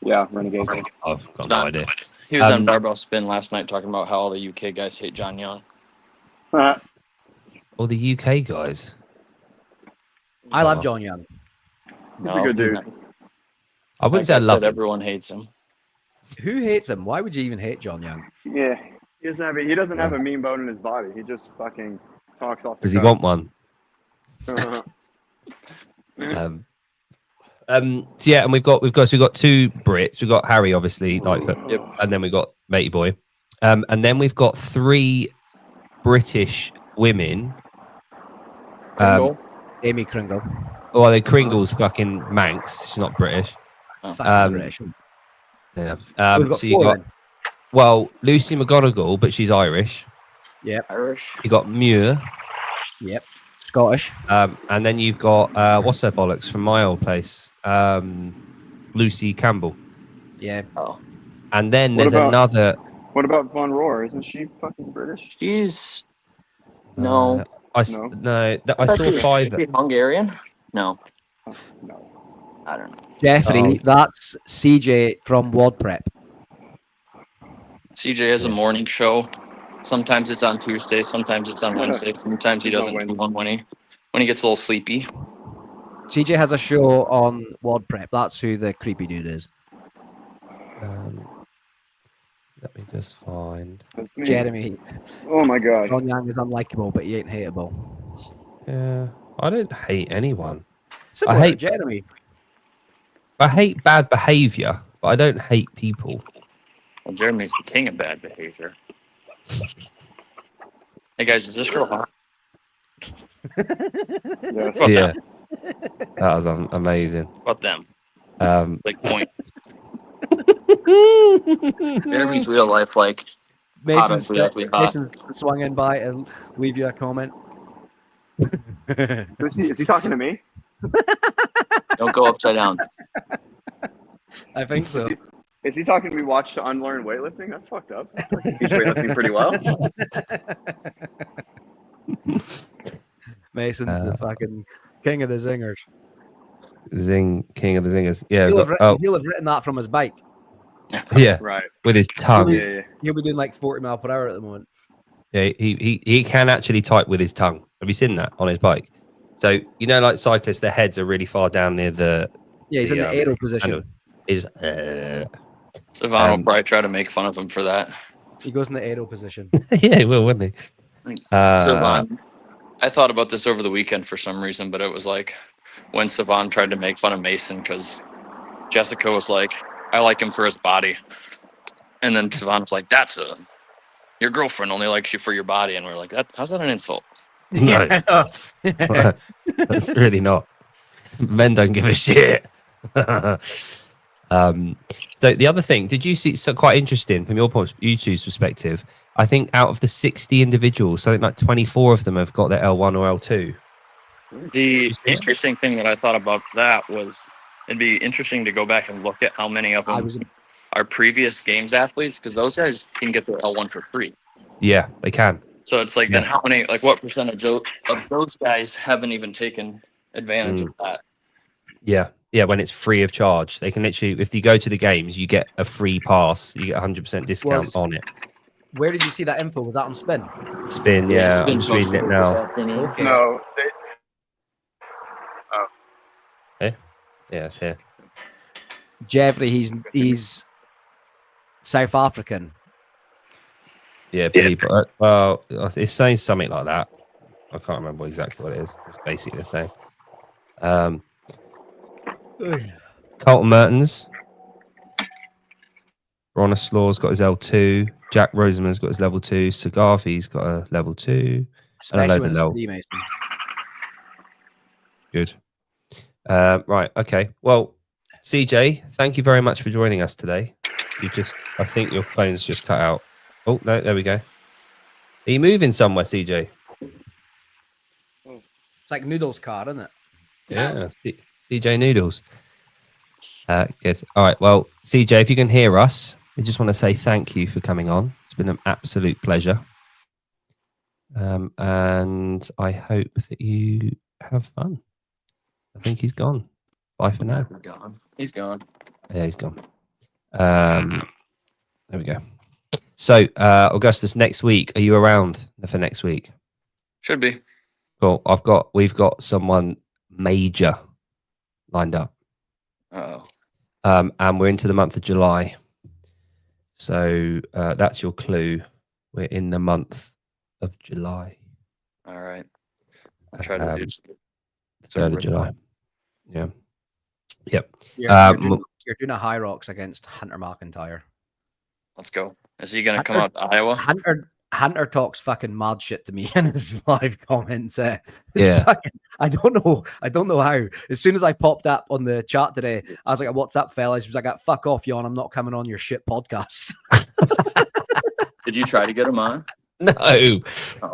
Yeah, Renegade. I've got no idea. He was on Um, Barbell Spin last night talking about how all the UK guys hate John Young. Or the UK guys. I love John Young. He's a good dude. I wouldn't say I love him. Everyone hates him. Who hates him? Why would you even hate John Young? Yeah, he doesn't have a mean bone in his body. He just fucking talks off. Does he want one? Uh-huh. So yeah, and we've got two Brits. We've got Harry, obviously, Lightfoot, Yep. and then we've got Matey Boy, and then we've got three British women. Kringle? Amy Kringle. Oh, are they Kringle's fucking Manx? She's not British. Fucking British. Yeah. We've got So you four got then. Lucy McGonagall, but she's Irish. Irish. You got Muir, Yep. Scottish. and then you've got what's her bollocks from my old place, Lucy Campbell, Yeah. Oh. and then What there's about- another. What about Von Rohr? Isn't she fucking British? She's no. I thought saw she- five. is she Hungarian? No. No. I don't know. Jeffrey, Oh. that's CJ from Wad Prep. CJ has a morning show. Sometimes it's on Tuesday, sometimes it's on Wednesday, sometimes he No doesn't Wednesday. do one when he gets a little sleepy. CJ has a show on Wad Prep. That's who the creepy dude is. Let me just find. That's me. Jeremy. Oh my god. John Yang is unlikable, but he ain't hateable. Yeah, I don't hate anyone. Similar to Jeremy. I hate bad behavior, but I don't hate people. Well, Jeremy's the king of bad behavior. Hey guys, is this girl hot? Yes. About Yeah, them? that was amazing. About them? Like Point. Jeremy's real life like hot Mason, and weirdly hot. Mason swung in by and leave you a comment. Is he talking to me? Don't go upside down. I think so. Is he talking to me? Watch to unlearn weightlifting? That's fucked up. He's weightlifting pretty well. Mason's the fucking king of the zingers. King of the zingers. Yeah, He'll have written that from his bike. yeah, Right. with his tongue. Yeah. He'll be doing like 40 mile per hour at the moment. Yeah, he can actually type with his tongue. Have you seen that on his bike? So like cyclists, their heads are really far down near the. Yeah, he's in the aero position. Savon will probably try to make fun of him for that. He goes in the aero position. Yeah, he will, wouldn't he? Savon, I thought about this over the weekend for some reason, but it was like when Savon tried to make fun of Mason because Jessica was like, I like him for his body. And then Savon was like, your girlfriend only likes you for your body. And we're like, how's that an insult? No, that's really not. Men don't give a shit. So the other thing, did you see? So quite interesting from your YouTube's perspective. I think out of the 60 individuals, something like 24 of them have got their L1 or L2. The interesting thing that I thought about that was it'd be interesting to go back and look at how many of them are previous games athletes, because those guys can get their L1 for free. Yeah, they can. So it's like, then how many, like what percentage of those guys haven't even taken advantage of that? Yeah. Yeah, when it's free of charge. They can literally, if you go to the games, you get a free pass. You get 100% discount on it. Where did you see that info? Was that on Spin? Spin, yeah. I'm just reading it now. Okay. No. Yeah, it's here. Jeffrey, he's South African. Yeah, but well, it's saying something like that. I can't remember exactly what it is. It's basically the same. Colton Mertens. Bronislaw's got his L2. Jack Roseman's got his level 2. Sagafi's got a level 2. Especially when it's free, Mason. Good. Right, okay. Well, CJ, thank you very much for joining us today. I think your phone's just cut out. Oh, no, there we go. Are you moving somewhere, CJ? It's like Noodles' car, isn't it? Yeah, CJ Noodles. Good. All right. Well, CJ, if you can hear us, I just want to say thank you for coming on. It's been an absolute pleasure. And I hope that you have fun. I think he's gone. Bye for now. He's gone. Yeah, he's gone. There we go. So, Augustus, next week, are you around for next week? Should be. Cool. We've got someone major lined up. Oh. And we're into the month of July. So that's your clue. We're in the month of July. All right. I'll try to do 3rd of July. Yeah. Yep. You're doing a High Rocks against Hunter McIntyre. Let's go. Is he going to come out to Iowa? Hunter talks fucking mad shit to me in his live comments. Yeah. I don't know how. As soon as I popped up on the chat today, I was like, "What's up, fellas?" He was like, "Fuck off, Yon. I'm not coming on your shit podcast." Did you try to get him on? No.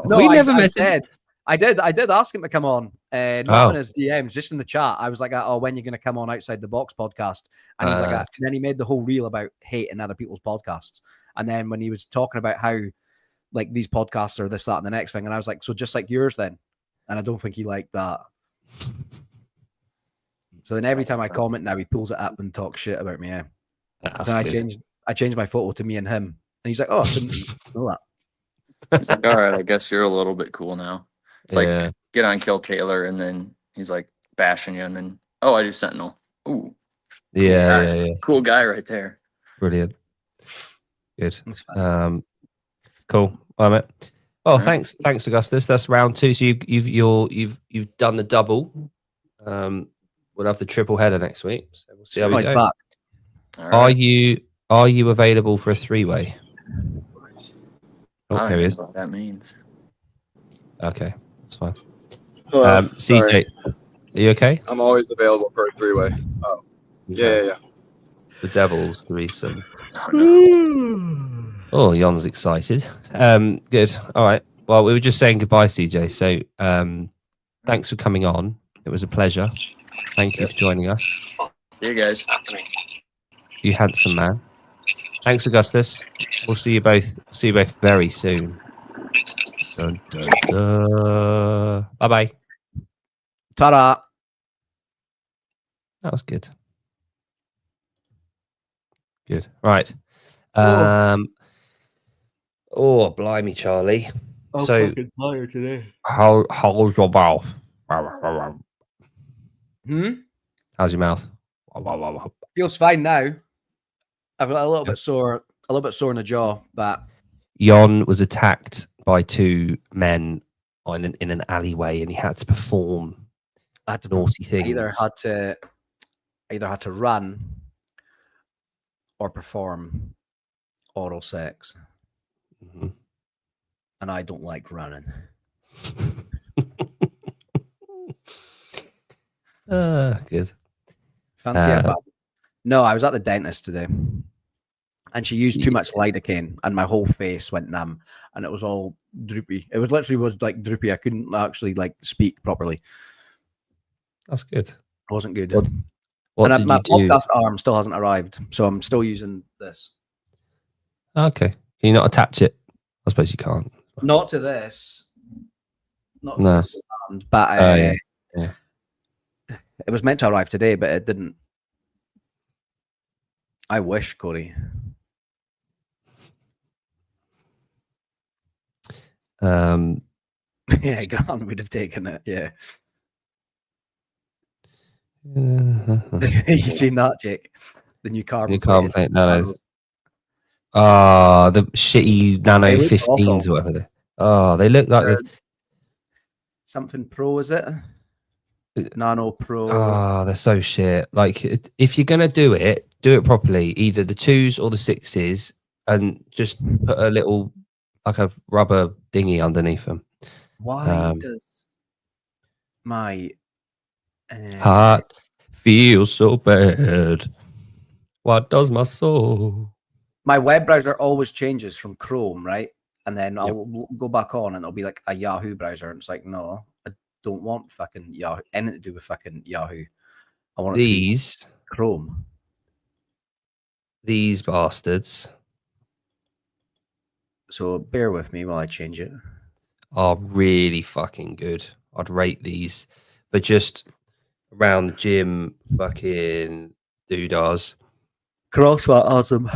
No, we never I said. I did ask him to come on. Not in his DMs, just in the chat. I was like, "Oh, when you're going to come on Outside the Box podcast?" And he's like, and then he made the whole reel about hating other people's podcasts. And then when he was talking about how like these podcasts are this, that, and the next thing, and I was like, "So just like yours then?" And I don't think he liked that. So then every time I comment now, he pulls it up and talks shit about me. Yeah. So I changed my photo to me and him, and he's like, "Oh, I didn't know that." He's like, "All right, I guess you're a little bit cool now." It's like, get on Kill Taylor, and then he's like bashing you, and then, "Oh, I do Sentinel." Ooh. Yeah. Cool guy right there. Brilliant. Good. That's fine. Cool. All right, mate. Oh, All right. thanks, Augustus. That's round 2. So you've done the double. We'll have the triple header next week. So we'll see how Oh, we he's go. back. All right. Are you available for a 3-way? Oh, I don't there he even is. know what that means. Okay, that's fine. Hello. CJ, are you okay? I'm always available for a 3-way. Oh, yeah. The Devil's threesome. Oh, no. Oh, Yon's excited. Good. All right. Well, we were just saying goodbye, CJ. So, thanks for coming on. It was a pleasure. Thank you for joining us. See you guys. You handsome man. Thanks, Augustus. We'll see you both. See you both very soon. Dun, dun, dun. Bye-bye. Ta-da. That was good. Good. Right. Oh. Oh, blimey, Charlie. I'm So, fucking tired today. how's your mouth? How's your mouth? Feels fine now. I've got a little bit sore in the jaw, but Yon was attacked by 2 men in an alleyway, and he had to perform I had to naughty things. either had to run or perform oral sex, Mhm. and I don't like running. Good. Fancy it, but no, I was at the dentist today, and she used too much lidocaine, and my whole face went numb, and it was all droopy. It was literally like droopy. I couldn't actually like speak properly. That's good. It wasn't good. What and did my you do? podcast arm still hasn't arrived, so I'm still using this. Okay. Can you not attach it? I suppose you can't. Not to this. Not to No. this stand, but Yeah. it was meant to arrive today, but it didn't. I wish, Corey. Yeah, Grant would have taken it. Yeah. You seen that, Jake? The new carbon New carbon plate. plate nanos. Oh, the shitty Nano They look 15s awful. or whatever they. Oh, they look like Something Pro, is it? Nano Pro. they're so shit. Like, if you're gonna do it properly. Either the 2s or the 6s, and just put a little, like a rubber dinghy underneath them. Why does my Heart feels so bad? What does my soul? my web browser always changes from Chrome, right? And then I'll go back on and it'll be like a Yahoo browser. And it's like, no, I don't want fucking Yahoo, anything to do with fucking Yahoo. I want it to be Chrome. These bastards So bear with me while I change it. are really fucking good. I'd rate these, but just around the gym, fucking doodahs. CrossFit awesome.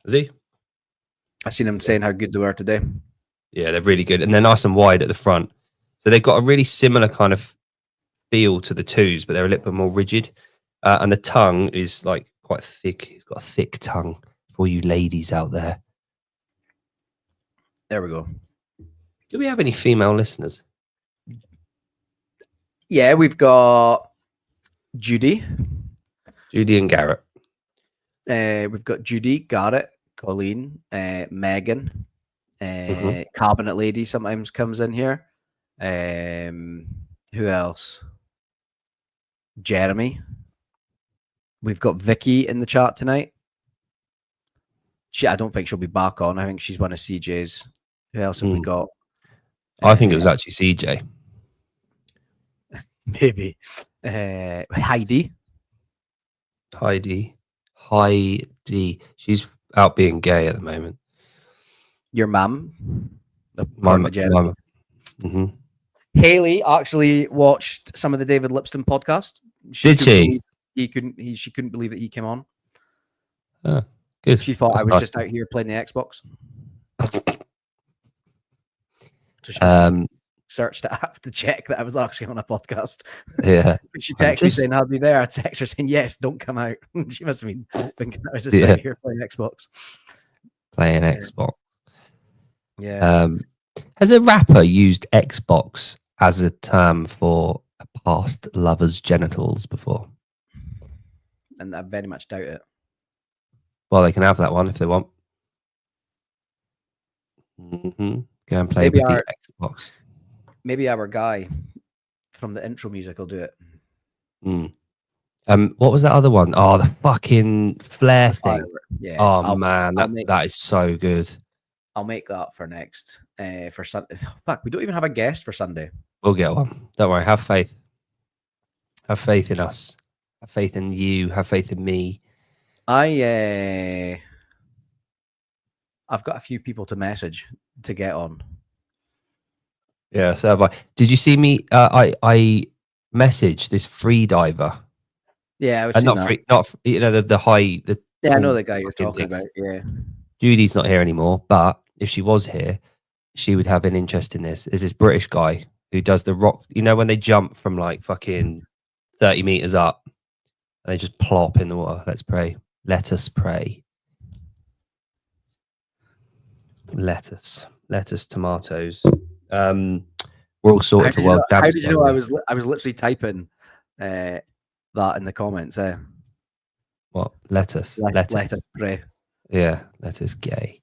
Is he? I seen him saying how good they were today. Yeah, they're really good, and they're nice and wide at the front. So they've got a really similar kind of feel to the 2s, but they're a little bit more rigid. And the tongue is like quite thick. It's got a thick tongue for you ladies out there. There we go. Do we have any female listeners? Yeah, we've got Judy. Judy and Garrett. We've got Judy, Garrett, Colleen, Megan, Cabinet Lady sometimes comes in here. Who else? Jeremy. We've got Vicky in the chat tonight. I don't think she'll be back on. I think she's one of CJ's. Who else have we got? I think it was actually CJ. Maybe. Heidi. Heidi. She's out being gay at the moment. Your mum. My mum. Mm-hmm. Haley actually watched some of the David Lipston podcast. Did she? She couldn't believe that he came on. Oh, good. She thought That's I was nice. just out here playing the Xbox. So searched it up to check that I was actually on a podcast. Yeah. She I'm texted me just- saying, "I'll be there." I text her saying, "Yes, don't come out." She must have been thinking I was just Yeah. out here playing Xbox. Playing Yeah. Xbox. Yeah. Has a rapper used Xbox as a term for a past lover's genitals before? And I very much doubt it. Well, they can have that one if they want. Go and play Maybe with the Xbox. Maybe our guy from the intro music will do it. What was that other one? Oh, the fucking flare thing. Firework. Yeah. Oh man, that is so good. I'll make that for next for Sunday. Fuck, we don't even have a guest for Sunday. We'll get one. Don't worry. Have faith. Have faith in us. Have faith in you. Have faith in me. I've got a few people to message to get on. Yeah, so have I. Did you see me? I messaged this free diver. Yeah, I would And see not that. free, not you know the high. Yeah, I know tall the guy you're fucking talking thing. about. Yeah. Judy's not here anymore, but if she was here, she would have an interest in this. Is this British guy who does the rock? You know when they jump from like fucking 30 meters up, and they just plop in the water. Let's pray. Let us pray. Lettuce, tomatoes. We're all sorted for World How Champs. did you know I was literally typing that in the comments? What lettuce? Lettuce, pray. Yeah, lettuce. Gay.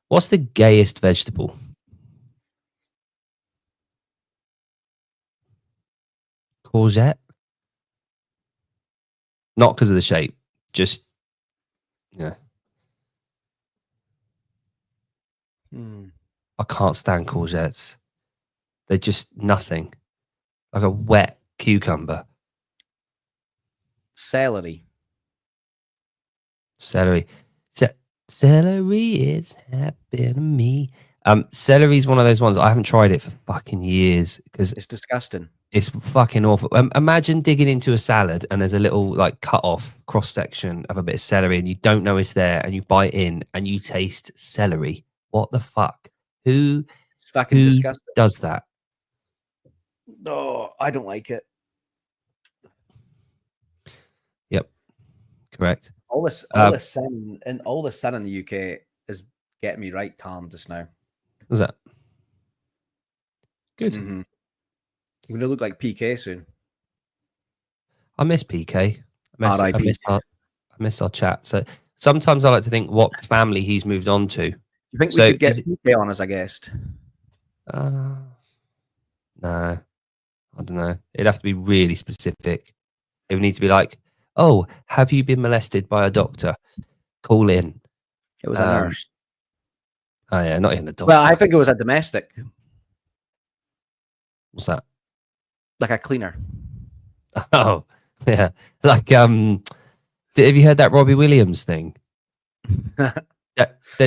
What's the gayest vegetable? Courgette. Not because of the shape, just yeah. I can't stand courgettes. They're just nothing. Like a wet cucumber. Celery. Celery. Celery is happy to me. Celery is one of those ones I haven't tried it for fucking years because It's disgusting. it's fucking awful. Imagine digging into a salad and there's a little like cut off cross section of a bit of celery and you don't know it's there and you bite in and you taste celery. What the fuck? Who It's fucking disgusting. does that? No, I don't like it. Yep, correct. All the sun in the UK is getting me right tanned just now. What's that? Good. Mm-hmm. I'm gonna look like PK soon. I miss PK. I RIP. miss our chat. So sometimes I like to think what family he's moved on to. You think So we could get is PK on as a guest? No, I don't know. It'd have to be really specific. It would need to be like, "Oh, have you been molested by a doctor? Call in." It was a nurse. Oh yeah, not even a doctor. Well, I think it was a domestic, What's that? like a cleaner. Oh, yeah. Like, have you heard that Robbie Williams thing?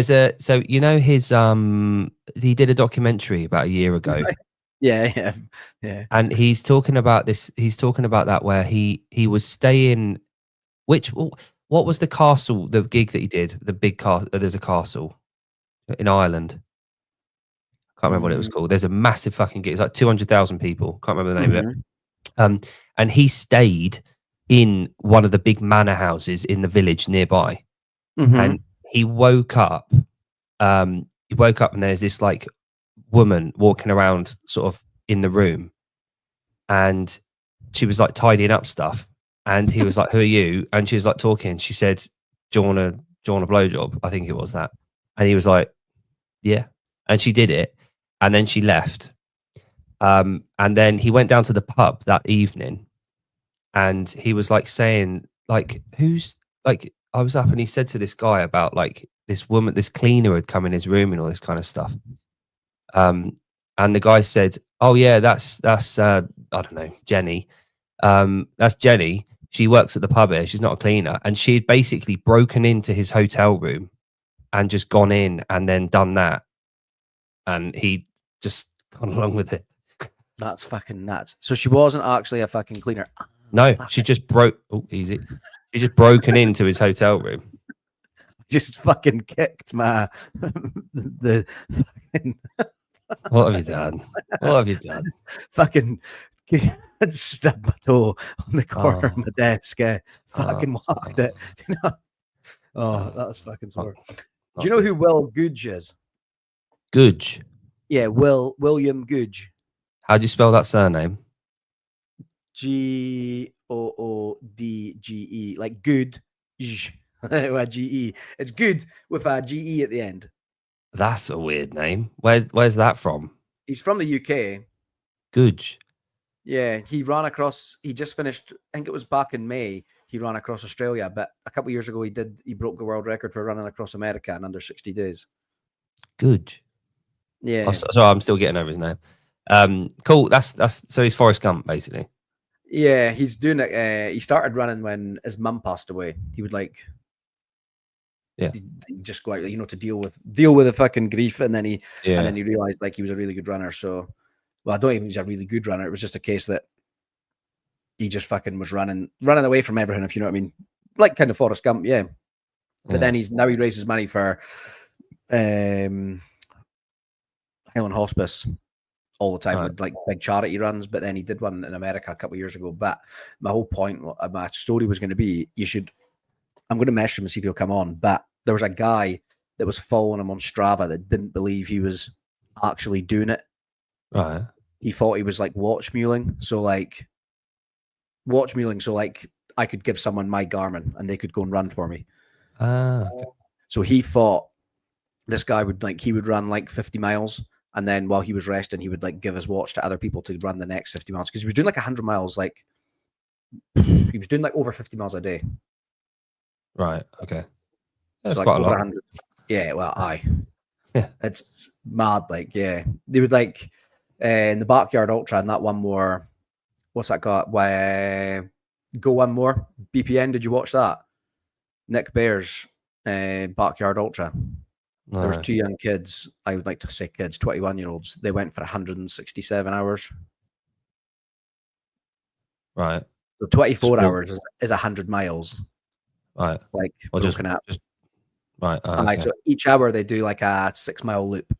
So you know his he did a documentary about a year ago. Yeah. And he's talking about this. He's talking about that where he was staying. What was the castle? The gig that he did. The big castle. There's a castle in Ireland. Can't remember what it was called. There's a massive fucking gig. It's like 200,000 people. Can't remember the name of it. And he stayed in one of the big manor houses in the village nearby. And he woke up. And there's this like woman walking around sort of in the room, and she was like tidying up stuff. And he was like, "Who are you?" And she was like talking. She said, "Do you want a blowjob?" I think it was that. And he was like, "Yeah." And she did it. And then she left. And then he went down to the pub that evening, and he was like saying, like, who's like, I was up and he said to this guy about like this woman, this cleaner had come in his room and all this kind of stuff. And the guy said, "Oh yeah, that's I don't know, Jenny. That's Jenny. She works at the pub here. She's not a cleaner." And she had basically broken into his hotel room and just gone in and then done that. And he just gone along with it. That's fucking nuts. So she wasn't actually a fucking cleaner. No, she just broke. Oh, easy. She just broken into his hotel room. Just fucking kicked my the fucking What have you done? What have you done? Fucking stubbed my toe on the corner of Oh. my desk. Fucking whacked it. Oh, that's fucking sore. Do you know who Will Googe is? Googe? Yeah, William Googe. How do you spell that surname? Goodge, like good. With GE. It's good with a GE at the end. That's a weird name. Where's that from? He's from the UK. Googe. Yeah, he ran across. He just finished. I think it was back in May. He ran across Australia, but a couple of years ago, he broke the world record for running across America in under 60 days. Googe. Yeah. Sorry, I'm still getting over his name. Cool. That's so he's Forrest Gump basically. Yeah, he's doing it. He started running when his mum passed away. He would he'd just go out, to deal with the fucking grief, and then he realized like he was a really good runner. So, well, I don't even think he's a really good runner. It was just a case that he just fucking was running away from everything, if you know what I mean, like kind of Forrest Gump, yeah. But then he raises money for Highland Hospice all the time with like big charity runs. But then he did one in America a couple of years ago. But my whole point, my story was going to be, I'm going to message him and see if he'll come on. But there was a guy that was following him on Strava that didn't believe he was actually doing it. Right. He thought he was like watch muling. So like I could give someone my Garmin and they could go and run for me. Okay. So he thought this guy would run like 50 miles. And then while he was resting, he would like give his watch to other people to run the next 50 miles. Because he was doing like 100 miles. Like he was doing like over 50 miles a day. Right. Okay. That's so like quite over a lot. 100. Yeah. Well, Yeah. It's mad. Like, yeah. They would like in the Backyard Ultra and that one more. What's that got? Go One More. BPN. Did you watch that? Nick Bear's Backyard Ultra. No. There was two young kids. I would like to say kids, 21-year-olds. They went for 167 hours. Right. So 24 hours is 100 miles. Right. Like Or broken up. Right. Okay. So each hour they do like a 6-mile loop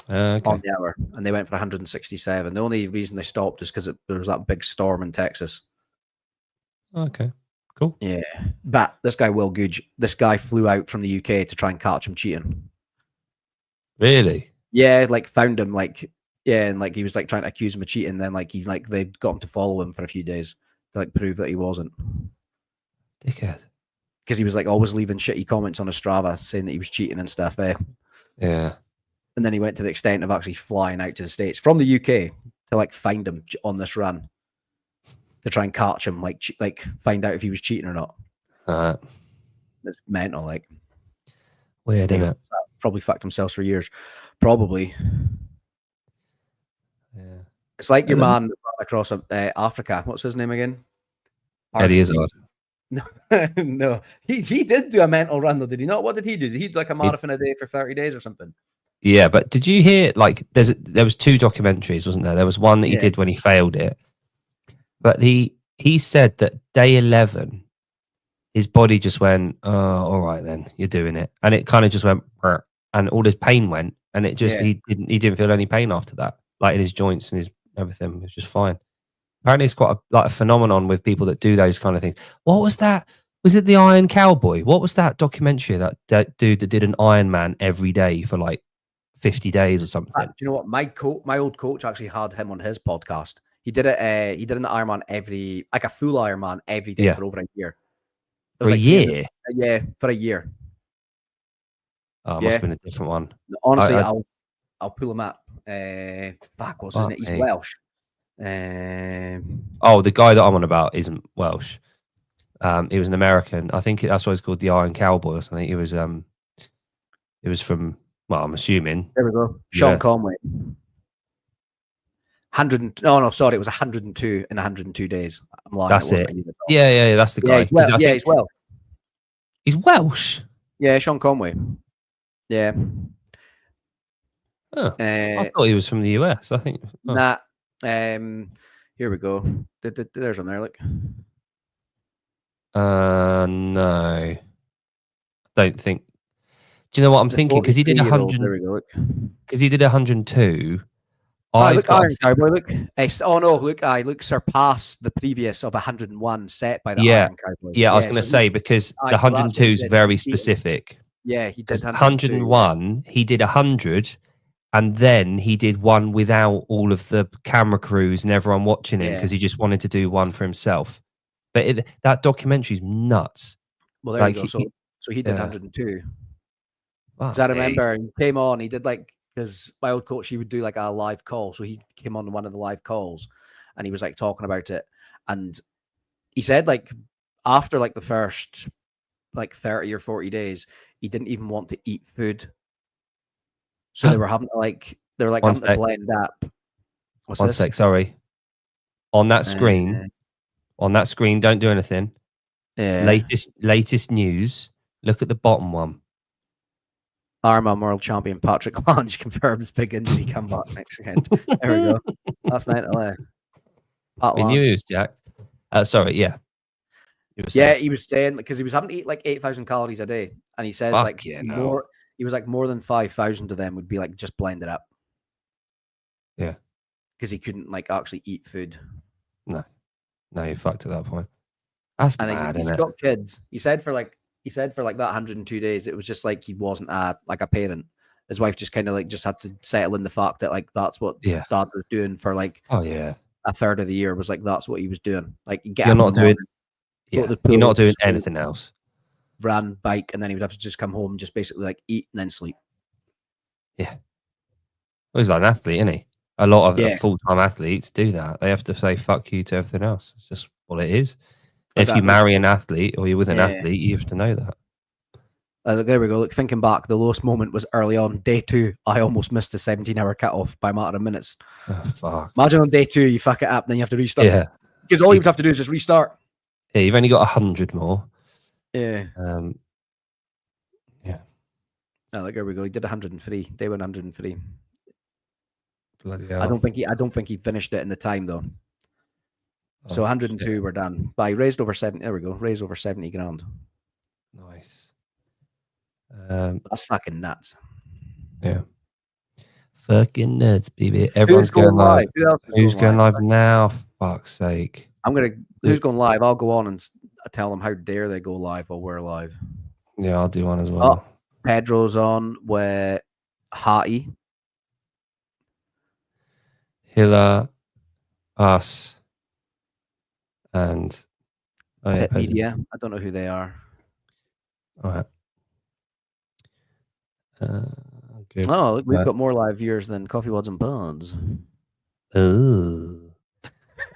on the hour, and they went for 167. The only reason they stopped is because there was that big storm in Texas. Okay. Cool. Yeah, but this guy Will Googe, this guy flew out from the UK to try and catch him cheating. Really? Yeah, like found him, like and like he was like trying to accuse him of cheating. Then like they got him to follow him for a few days to like prove that he wasn't. Dickhead. Because he was like always leaving shitty comments on his Strava saying that he was cheating and stuff. Yeah. And then he went to the extent of actually flying out to the States from the UK to like find him on this run. To try and catch him, like find out if he was cheating or not. It's mental, like weird, isn't it? Probably fucked themselves for years. Probably. Yeah. It's like your man across Africa. What's his name again? Eddie Izzard. No, he did do a mental run though, did he not? What did he do? Did he do like a marathon a day for 30 days or something? Yeah, but did you hear like there was 2 documentaries, wasn't there? There was one that he did when he failed it. But he said that day 11, his body just went, oh, all right, then you're doing it. And it kind of just went, and all his pain went. And it just, he didn't feel any pain after that, like in his joints and his everything. It was just fine. Apparently it's quite a phenomenon with people that do those kind of things. What was that? Was it the Iron Cowboy? What was that documentary, that dude that did an Iron Man every day for like 50 days or something? Do you know what? My old coach actually had him on his podcast. He did it. He did an Ironman a full Ironman every day for over a year. For a year? Yeah, for a year. Oh, it must have been a different one. Honestly, I'll pull him up. Fuck, what's his name? He's Welsh. The guy that I'm on about isn't Welsh. He was an American. I think that's why it's called the Iron Cowboy. I think it was from. Well, I'm assuming. There we go. Sean Conway. 100. Oh no, sorry, it was 102 in 102 days. I'm lying. That's it. Yeah, that's the guy. He's Welsh. He's Welsh. Yeah, Sean Conway. Yeah. Oh, I thought he was from the US. I think. Oh. Nah. Here we go. There's him there. Look. No. Don't think. Do you know what I'm The thinking? Because he did 43-year-old, 100. There we go. Look. Because he did 102. Oh, I've look, got. Iron Cowboy. Look. Oh no, look, I look surpassed the previous of 101 set by the Yeah. Iron Cowboy. Yeah, I was going to so say because aye, the so that's what 102 he is did. very He- specific. Yeah, he did Because 102. 101, he did 100, and then he did one without all of the camera crews and everyone watching him Yeah. because he just wanted to do one for himself. But that documentary's nuts. Well, there Like, you go. So he did yeah. 102. Fuck Because I me. remember he came on, he did like, because my old coach, he would do like a live call. So he came on one of the live calls and he was like talking about it. And he said like after like the first like 30 or 40 days, he didn't even want to eat food. So they were having to like, One having to sec. blend up. What's One this? sec, sorry. On that screen, don't do anything. Yeah. Latest news. Look at the bottom one. Armor world champion Patrick Lange confirms big injury comeback next weekend. There we go. That's mental. Pat We knew Lange. he was Jack. Sorry, yeah. Yeah, he was saying because he was having to eat like 8,000 calories a day, and he says Fuck like yeah, no. more. He was like more than 5,000 of them would be like just blended up. Yeah, because he couldn't like actually eat food. No, you fucked at that point. That's And mad, he's isn't it? got kids. He said for like that 102 days, it was just like he wasn't like a parent. His wife just kind of like just had to settle in the fact that like that's what dad was doing for like a third of the year was like that's what he was doing. Like get You're up in not the doing morning, you're not doing school, anything else. Ran bike, and then he would have to just come home and just basically like eat and then sleep. Yeah. Well, he's like an athlete, isn't he? A lot of Yeah. full-time athletes do that. They have to say fuck you to everything else. It's just what it is. Like If that, you like- marry an athlete or you're with an Yeah. athlete, you have to know that. There we go. Look, thinking back, the lowest moment was early on day 2. I almost missed the 17-hour cutoff by a matter of minutes. Oh, fuck. Imagine on day 2 you fuck it up, then you have to restart. Yeah. Because all you would have to do is just restart. Yeah, you've only got 100 more. Yeah. Yeah. Oh, look, there we go. He did 103. They went 103. Bloody hell. I don't think he finished it in the time though. So 102 shit. were done. But he raised over 70. There we go. Raised over 70 grand. Nice. That's fucking nuts. Yeah. Fucking nuts, baby. Everyone's going live. Who else is Who's going live now? Fuck's sake. Who's going live? I'll go on and tell them how dare they go live while we're live. Yeah, I'll do one as well. Oh, Pedro's on with Hattie. Hilla, us, and Pit Pedro. Media. I don't know who they are. All right. Good. Oh, look, we've got more live viewers than Coffee Wads and Buds. Ooh.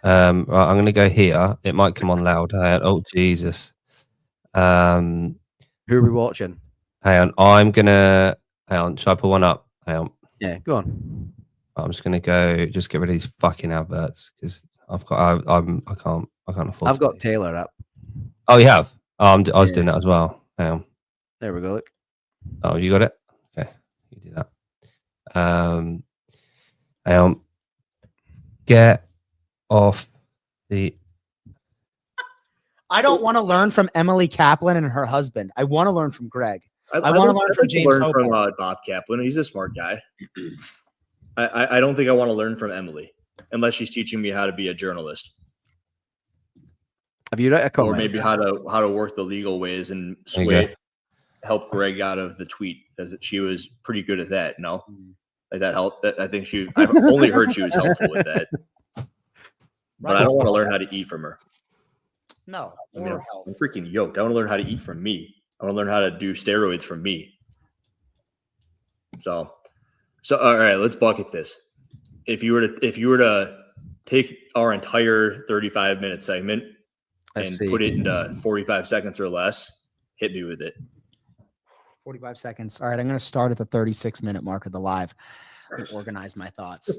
Right, I'm going to go here. It might come on loud. Oh, Jesus. Who are we watching? Hang on. Hang on. Should I pull one up? Hang on. Yeah, go on. I'm just going to just get rid of these fucking adverts because I can't afford. I've got Taylor up. Oh, you have? Oh, I was doing that as well. Hang on. There we go. Look. Oh, you got it? Okay. You do that. Hang on. Get off the. I don't want to learn from Emily Kaplan and her husband. I want to learn from Greg. I want to learn from James from Hope. Bob Kaplan. He's a smart guy. I don't think I want to learn from Emily unless she's teaching me how to be a journalist. Have you read a comment? Or maybe how to work the legal ways and help Greg out of the tweet, because she was pretty good at that. No, like that helped. I think I've only heard she was helpful with that. But I don't want to learn how to eat from her. No, I mean, I'm freaking yoked. I want to learn how to eat from me. I want to learn how to do steroids from me. So all right, let's bucket this. If you were to take our entire 35-minute segment and put it into 45 seconds or less, hit me with it. 45 seconds. All right, I'm going to start at the 36-minute mark of the live and organize my thoughts.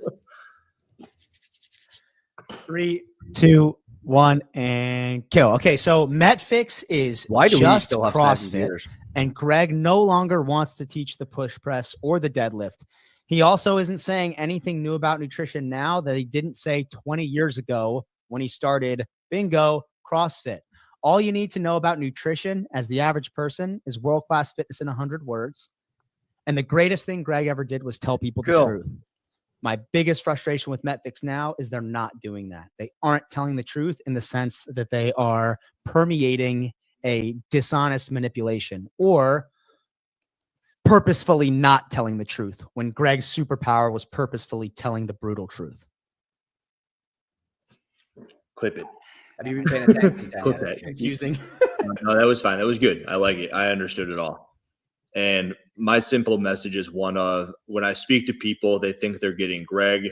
3, 2, 1, and kill. Okay, so MetFix is just still have CrossFit, and Greg no longer wants to teach the push press or the deadlift. He also isn't saying anything new about nutrition now that he didn't say 20 years ago when he started Bingo CrossFit. All you need to know about nutrition as the average person is world-class fitness in 100 words, And the greatest thing Greg ever did was tell people the Cool. truth. My biggest frustration with Metfix now is they're not doing that. They aren't telling the truth in the sense that they are permeating a dishonest manipulation or purposefully not telling the truth when Greg's superpower was purposefully telling the brutal truth. Clip it. Have you been paying attention? Clip Dennis? that. Confusing. No, that was fine. That was good. I like it. I understood it all. And my simple message is one of when I speak to people, they think they're getting Greg.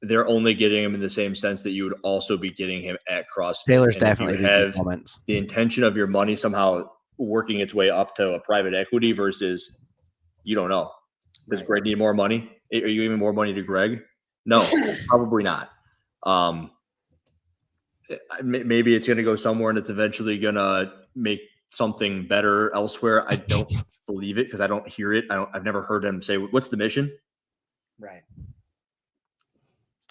They're only getting him in the same sense that you would also be getting him at CrossFit. Taylor's And if definitely you have comments. the intention of your money somehow working its way up to a private equity versus you don't know. Does Greg need more money? Are you giving more money to Greg? No, probably not. Maybe it's going to go somewhere and it's eventually going to make something better elsewhere. I don't believe it because I don't hear it. I've never heard him say, "What's the mission?" Right.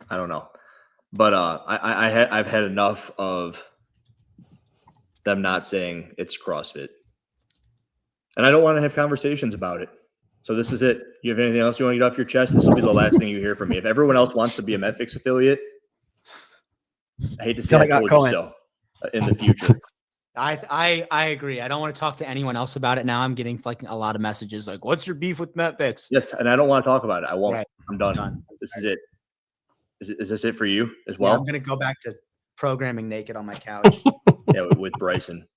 I don't know, but I've had enough of them not saying it's CrossFit, and I don't want to have conversations about it. So this is it. You have anything else you want to get off your chest? This will be the last thing you hear from me. If everyone else wants to be a Metfix affiliate, I hate to say I told you so in the future. I agree. I don't want to talk to anyone else about it now. I'm getting like a lot of messages like, "What's your beef with Metfix?" Yes, and I don't want to talk about it. I won't. Right. I'm done. This is it. Is this it for you as well? Yeah, I'm gonna go back to programming naked on my couch. Yeah, with Bryson.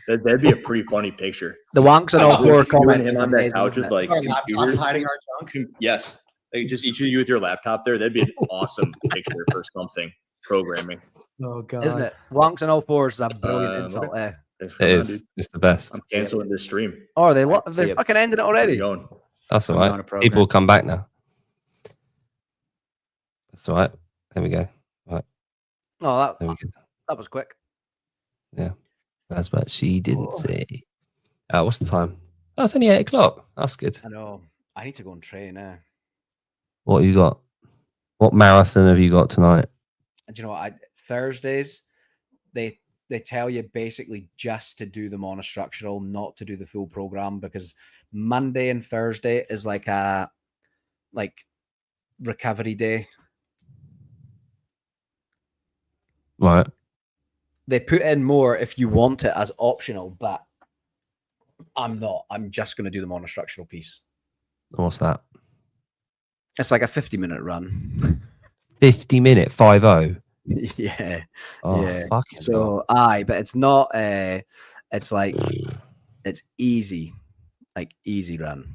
That'd be a pretty funny picture. The wonks and all four comments. Him on that couch with like Our laptops hiding our junk. Yes, like just each of you with your laptop there. That'd be an awesome picture for something programming. Oh god, Isn't it? Wonks and all fours is a brilliant insult. Okay. Thanks It for coming on, is. dude. It's the best. I'm canceling this stream. Oh, are they See they're ya. fucking ending it Where already. you going? That's all I'm right. doing a program. People will come back now. That's all right. There we go. Oh, There we go. that was quick. That's what she didn't say. What's the time? Oh, it's only 8 o'clock. That's good. I know. I need to go and train now. What have you got? What marathon have you got tonight? And you know what? Thursdays, they tell you basically just to do the monostructural, not to do the full program, because Monday and Thursday is like a recovery day. Right. They put in more if you want it as optional, but I'm not. I'm just going to do the monostructural piece. What's that? It's like a 50-minute run. 50-minute 5-0. Yeah. Oh, Yeah. fucking hell. So but it's not it's like it's easy. Like easy run.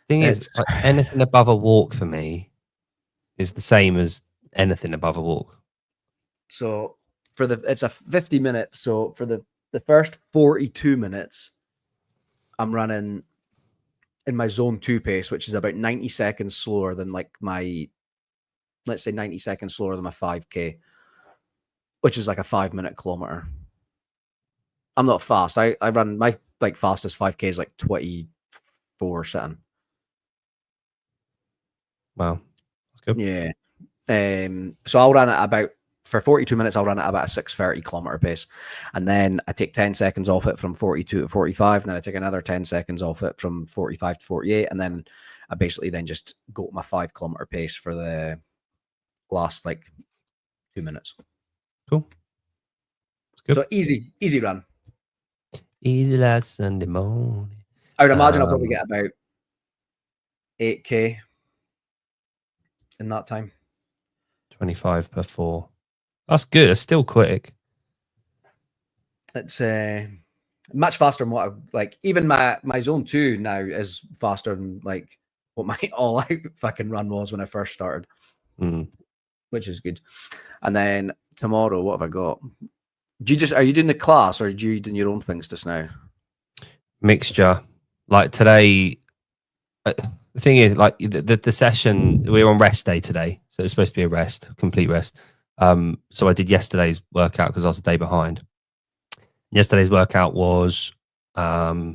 Thing is, like, anything above a walk for me is the same as anything above a walk. So it's a 50-minute. So for the first 42 minutes, I'm running in my zone 2 pace, which is about 90 seconds slower than like let's say 90 seconds slower than my 5K, which is like a 5-minute kilometer. I'm not fast. I run my like fastest 5K is like 24 something. Wow. That's good. Yeah. So I'll run at about, for 42 minutes, I'll run at about a 6:30 kilometer pace. And then I take 10 seconds off it from 42 to 45. And then I take another 10 seconds off it from 45 to 48. And then I basically then just go to my 5-kilometer pace for the last like 2 minutes. Cool. That's good. So easy run. Easy last Sunday morning. I would imagine I'll probably get about 8K in that time. 25 per 4. That's good. It's still quick. It's much faster than what I like. Even my zone 2 now is faster than like what my all out fucking run was when I first started, which is good. And then tomorrow, what have I got? Are you doing the class or are you doing your own things just now? Mixture. Like today, the thing is, like the session, we're on rest day today, so it's supposed to be a rest, complete rest. So I did yesterday's workout because I was a day behind. Yesterday's workout was a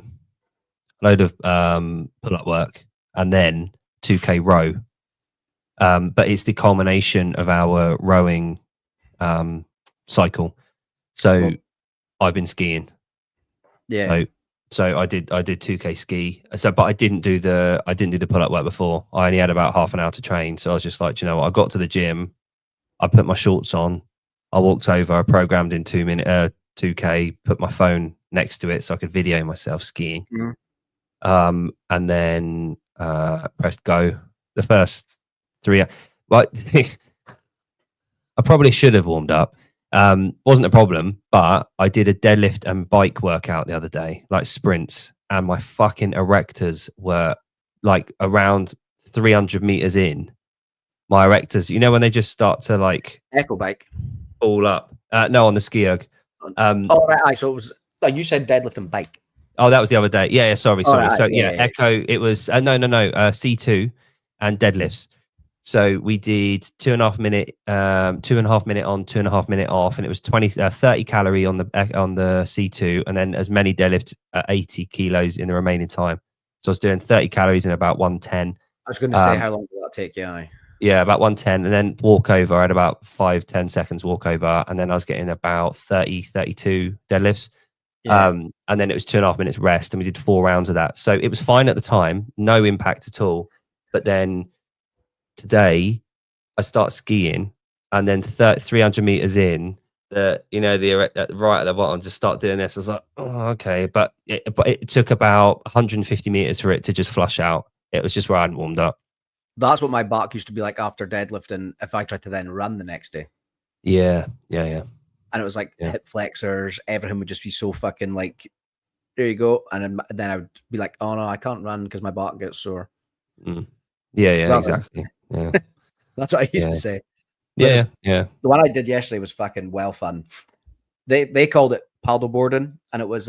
load of pull-up work and then 2K row. But it's the culmination of our rowing cycle. So I've been skiing. Yeah. So I did 2K ski. So, but I didn't do the pull up work before. I only had about half an hour to train. So I was just like, "Do you know what? I got to the gym. I put my shorts on. I walked over. I programmed in 2K. Put my phone next to it so I could video myself skiing. And then pressed go. The first 3. Well, I probably should have warmed up. Wasn't a problem, but I did a deadlift and bike workout the other day, like sprints, and my fucking erectors were like around 300 meters in. My erectors, when they just start to like Echo bike. all up. No, on the ski erg. Oh, right. So it was like you said, deadlift and bike. Oh, that was the other day. Yeah, sorry. Right, So yeah. Echo. It was no, C2 and deadlifts. So we did 2.5 minute, 2.5 minute on, 2.5 minute off, and it was 30 calorie on the C2, and then as many deadlifts at 80 kilos in the remaining time. So I was doing 30 calories in about 110. I was going to say, how long did that take you? Yeah, about 110, and then walkover. I had about 5-10 seconds walkover, and then I was getting about 32 deadlifts. Yeah. And then it was 2.5 minutes rest, and we did 4 rounds of that. So it was fine at the time, no impact at all. But then today I start skiing, and then 300 meters in, the right at the bottom, just start doing this. I was like, oh, okay, but it took about 150 meters for it to just flush out. It was just where I hadn't warmed up. That's what my back used to be like after deadlifting. If I tried to then run the next day, Yeah. and it was like hip flexors, everything would just be so fucking like, there you go, and then I would be like, oh no, I can't run because my back gets sore. Yeah, exactly. Yeah. That's what I used to say. Yeah. The one I did yesterday was fucking well fun. They called it paddleboarding, and it was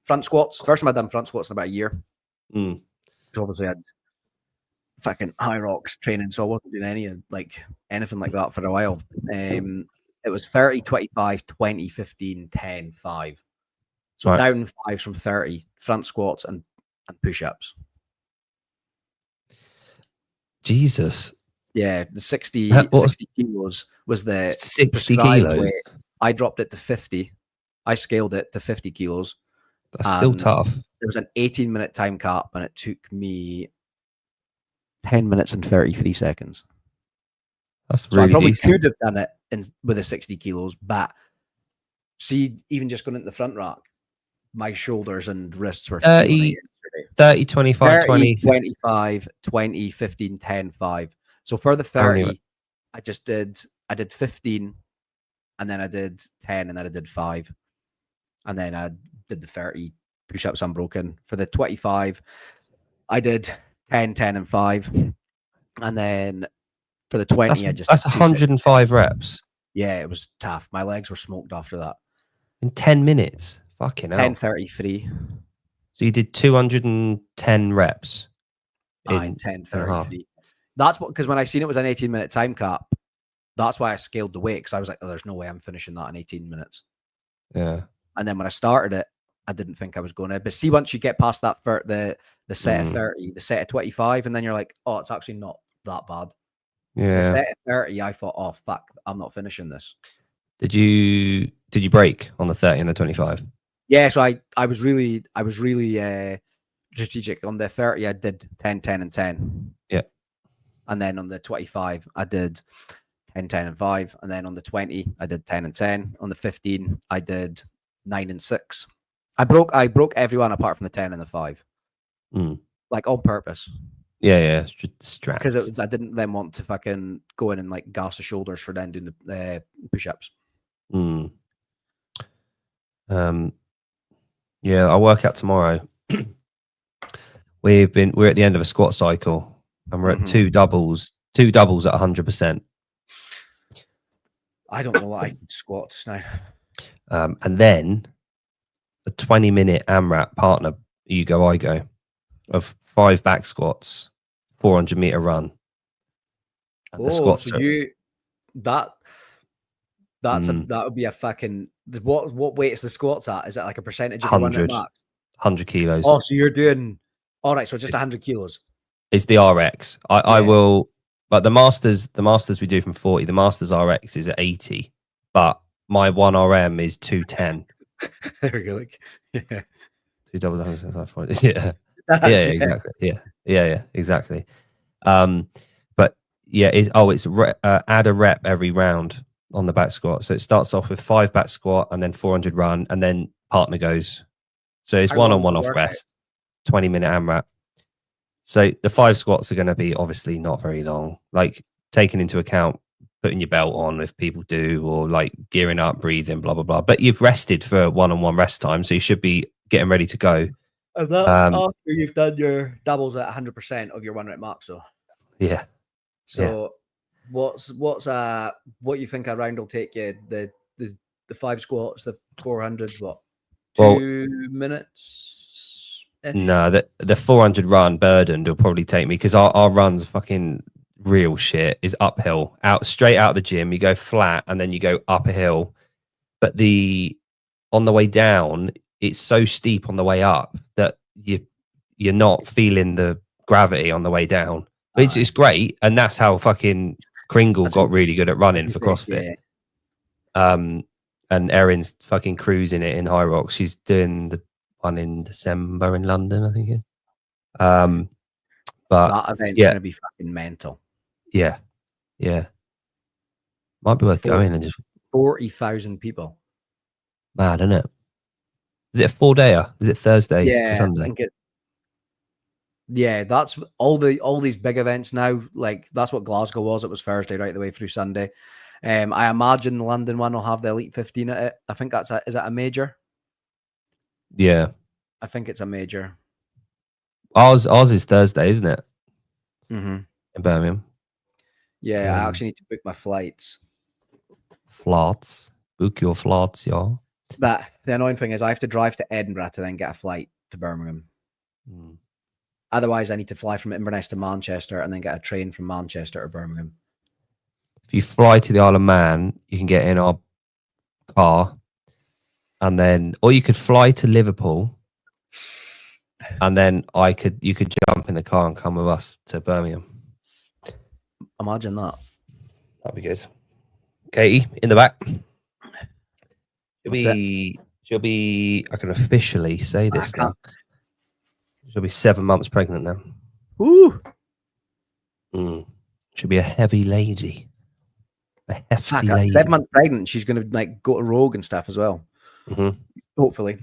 front squats. First time I'd done front squats in about a year. So obviously I'd fucking high rocks training, so I wasn't doing anything like that for a while. It was 30, 25, 20, 15, 10, 5. So down 5 from 30, front squats and push-ups. Jesus. Yeah, the 60 kilos was the 60 kilos. Weight. I dropped it to 50. I scaled it to 50 kilos. That's still tough. There was an 18-minute time cap, and it took me 10 minutes and 33 seconds. That's So really I probably decent. could have done it with the 60 kilos, but see, even just going into the front rack, my shoulders and wrists were 30, 25, 20. 25, 20, 15, 10, 5. So for the 30, I did 15, and then I did 10, and then I did 5. And then I did the 30 push-ups unbroken. For the 25, I did 10, 10, and 5. And then for the 20, that's 105 reps. Yeah, it was tough. My legs were smoked after that. In 10 minutes. Fucking hell. 10:33. So you did 210 reps. In 10:33. That's what, because when I seen it was an 18-minute time cap, that's why I scaled the weight, because I was like, oh, there's no way I'm finishing that in 18 minutes. Yeah. And then when I started it, I didn't think I was going to. But see, once you get past that for the set of 30, the set of 25, and then you're like, oh, it's actually not that bad. Yeah. The set of 30, I thought, oh fuck, I'm not finishing this. Did you break on the 30 and the 25? Yeah, so I was really strategic. On the 30, I did 10, 10, and 10. Yeah. And then on the 25, I did 10, 10, and 5. And then on the 20, I did 10 and 10. On the 15, I did 9 and 6. I broke everyone apart from the 10 and the 5. Like on purpose. Yeah. Strats. Because I didn't then want to fucking go in and like gas the shoulders for then doing the push-ups. Yeah, I'll work out tomorrow. We're at the end of a squat cycle, and we're at two doubles at 100%. I don't know what I can squat just now. And then a 20-minute AMRAP partner, you go, I go, of 5 back squats, 400-meter run. And the squats so that would be a fucking, what weight is the squats at? Is it like a percentage of 100 kilos? Oh, so you're doing, all right, so just 100 kilos. It's the RX. I will, but the masters we do from 40. The masters RX is at 80, but my 1RM is 210. There we go. 2 doubles, 175 points. Yeah. That's Yeah, it. exactly. Yeah, exactly. But yeah, add a rep every round on the back squat. So it starts off with 5 back squat and then 400 run, and then partner goes. So it's How one long on, is one the off workout? rest, 20-minute AMRAP. So the 5 squats are going to be obviously not very long, like taking into account putting your belt on if people do, or like gearing up, breathing, blah, blah, blah. But you've rested for one-on-one rest time, so you should be getting ready to go. And that's after you've done your doubles at 100% of your 1 rep max. So Yeah. So what's what you think a round will take you? The 5 squats, the 400, what? 2 minutes? No, the 400 run burdened will probably take me, because our run's fucking real shit. Is uphill, straight out of the gym. You go flat and then you go up a hill, but on the way down, it's so steep on the way up that you're not feeling the gravity on the way down, which is great. And that's how fucking Kringle got really good at running for CrossFit. Yeah. And Erin's fucking cruising it in High Rocks. She's doing the one in December in London, I think. But that event's yeah, gonna be fucking mental. yeah, might be worth going and just 40,000 people. mad, isn't it? Is it a 4-dayer? Is it Thursday to Sunday? I think it. Yeah, that's all these big events now. Like that's what Glasgow was. It was Thursday right the way through Sunday. I imagine the London one will have the Elite 15 at it. I think is that a major? Yeah, I think it's a major. ours is Thursday, isn't it? Mm-hmm. In Birmingham. Yeah, I actually need to book my flights. Flights. Book your flights, y'all. But the annoying thing is I have to drive to Edinburgh to then get a flight to Birmingham. Otherwise, I need to fly from Inverness to Manchester and then get a train from Manchester to Birmingham. If you fly to the Isle of Man, you can get in our car, and then, or you could fly to Liverpool, and then you could jump in the car and come with us to Birmingham. Imagine that. That'd be good. Katie in the back. She'll be. I can officially say this now. She'll be 7 months pregnant now. Woo! She'll be a heavy lady. A hefty lady. 7 months pregnant. She's going to like go to Rogue and stuff as well. Mm-hmm. Hopefully.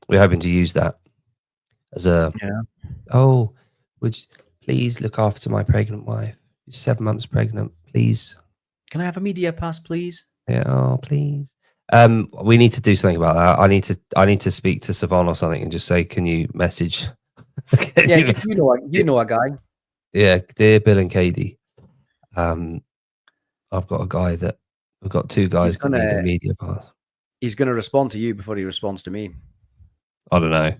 We're hoping to use that as a. Yeah. Oh, would you please look after my pregnant wife? She's 7 months pregnant. Please. Can I have a media pass, please? Yeah. Oh, please. We need to do something about that. I need to speak to Savon or something and just say, can you message? Yeah, you know a guy. Yeah, dear Bill and Katie. I've got a guy that we've got 2 guys that need a media pass. He's going to respond to you before he responds to me. I don't know.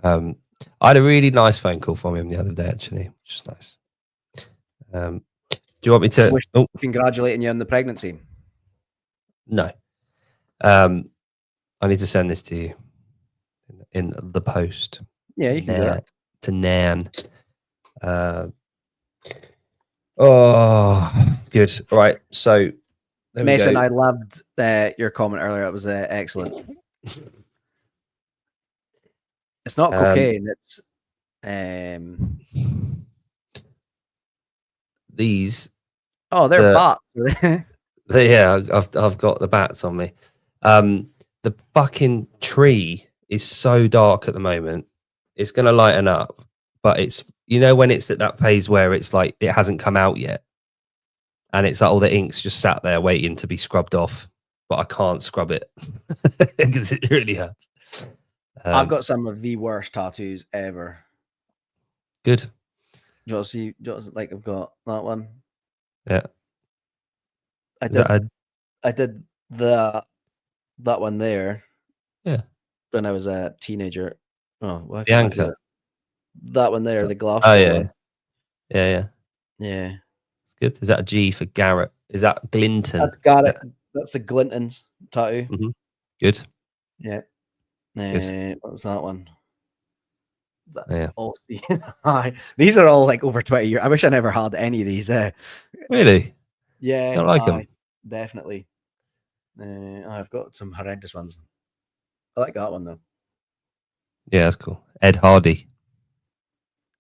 I had a really nice phone call from him the other day, actually, which is nice. Do you want me to congratulating you on the pregnancy? No. I need to send this to you in the post. Yeah, you can do that. To Nan. Oh, good. Right. So, Mason, I loved your comment earlier. It was excellent. It's not cocaine. It's these. Oh, they're bats. Yeah, I've got the bats on me. The fucking tree is so dark at the moment. It's gonna lighten up, but it's when it's at that phase where it's like it hasn't come out yet, and it's like all the ink's just sat there waiting to be scrubbed off, but I can't scrub it because it really hurts. I've got some of the worst tattoos ever. Good. Do you see? Like I've got that one. Yeah. I did that one there. Yeah. When I was a teenager. Oh, why the anchor. That one there, the glass. Oh yeah. One. Yeah. It's good. Is that a G for Garrett? Is that Glinton? That's Garrett. That's a Glinton's tattoo. Mm-hmm. Good. Yeah. What was that one? These are all like over 20 years. I wish I never had any of these. Really? Yeah. I don't like them. Definitely. I've got some horrendous ones. I like that one though. Yeah, that's cool. Ed Hardy.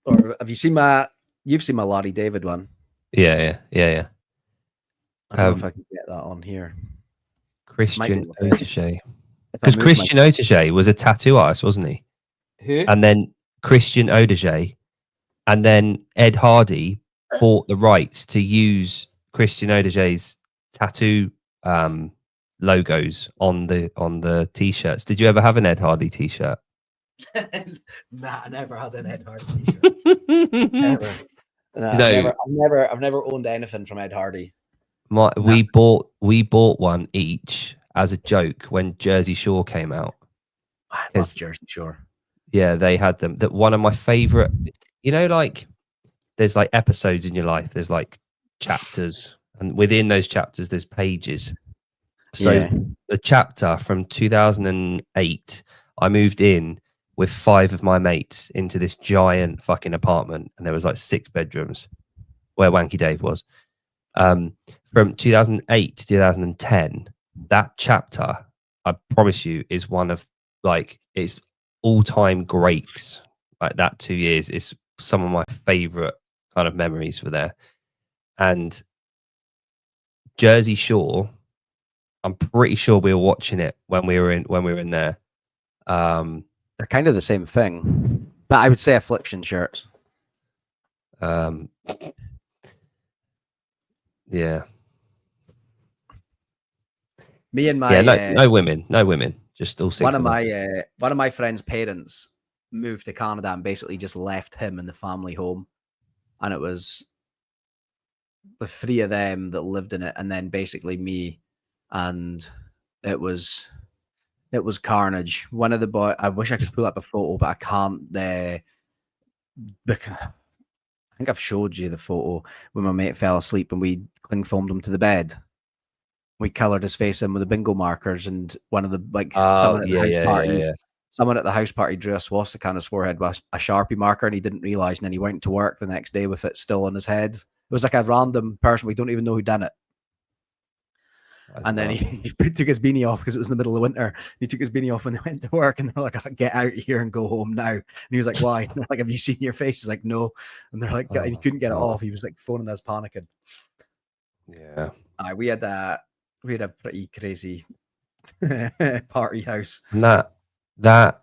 Or have you seen my? You've seen my Larry David one. Yeah. I don't know if I can get that on here. Christian Might be able to. Autegey. If I Because move Christian Autegey was a tattoo artist, wasn't he? Who? And then Christian Autegey, and then Ed Hardy bought the rights to use Christian Autegey's tattoo logos on the t-shirts. Did you ever have an Ed Hardy t-shirt? Nah, I never had an Ed Hardy t-shirt. Never. No, I've never owned anything from Ed Hardy. We bought one each as a joke when Jersey Shore came out. I love Jersey Shore. Yeah, they had them. That one of my favorite. You know, like there's like episodes in your life. There's like chapters, and within those chapters, there's pages. So the chapter from 2008, I moved in with 5 of my mates into this giant fucking apartment, and there was like 6 bedrooms where Wanky Dave was. From 2008 to 2010, that chapter, I promise you, is one of like it's all-time greats. Like that 2 years is some of my favorite kind of memories were there. And Jersey Shore, I'm pretty sure we were watching it when we were in there. They're kind of the same thing, but I would say Affliction shirts. Yeah. Me and my no women, just all 6. one of my friend's parents moved to Canada and basically just left him in the family home, and it was the 3 of them that lived in it, and then basically me, and it was carnage. One of the boy, I wish I could pull up a photo, but I can't. I think I've showed you the photo when my mate fell asleep and we cling foamed him to the bed. We coloured his face in with the bingo markers, and one of the someone at the house party drew a swastika on his forehead with a Sharpie marker, and he didn't realise, and then he went to work the next day with it still on his head. It was like a random person, we don't even know who done it. And then he took his beanie off because it was in the middle of winter. He took his beanie off when they went to work, and they're like, "Get out of here and go home now." And he was like, "Why?" And they're like, "Have you seen your face?" He's like, "No." And they're like, he couldn't get it off. He was like phoning us, panicking. Yeah. We had a pretty crazy party house. And that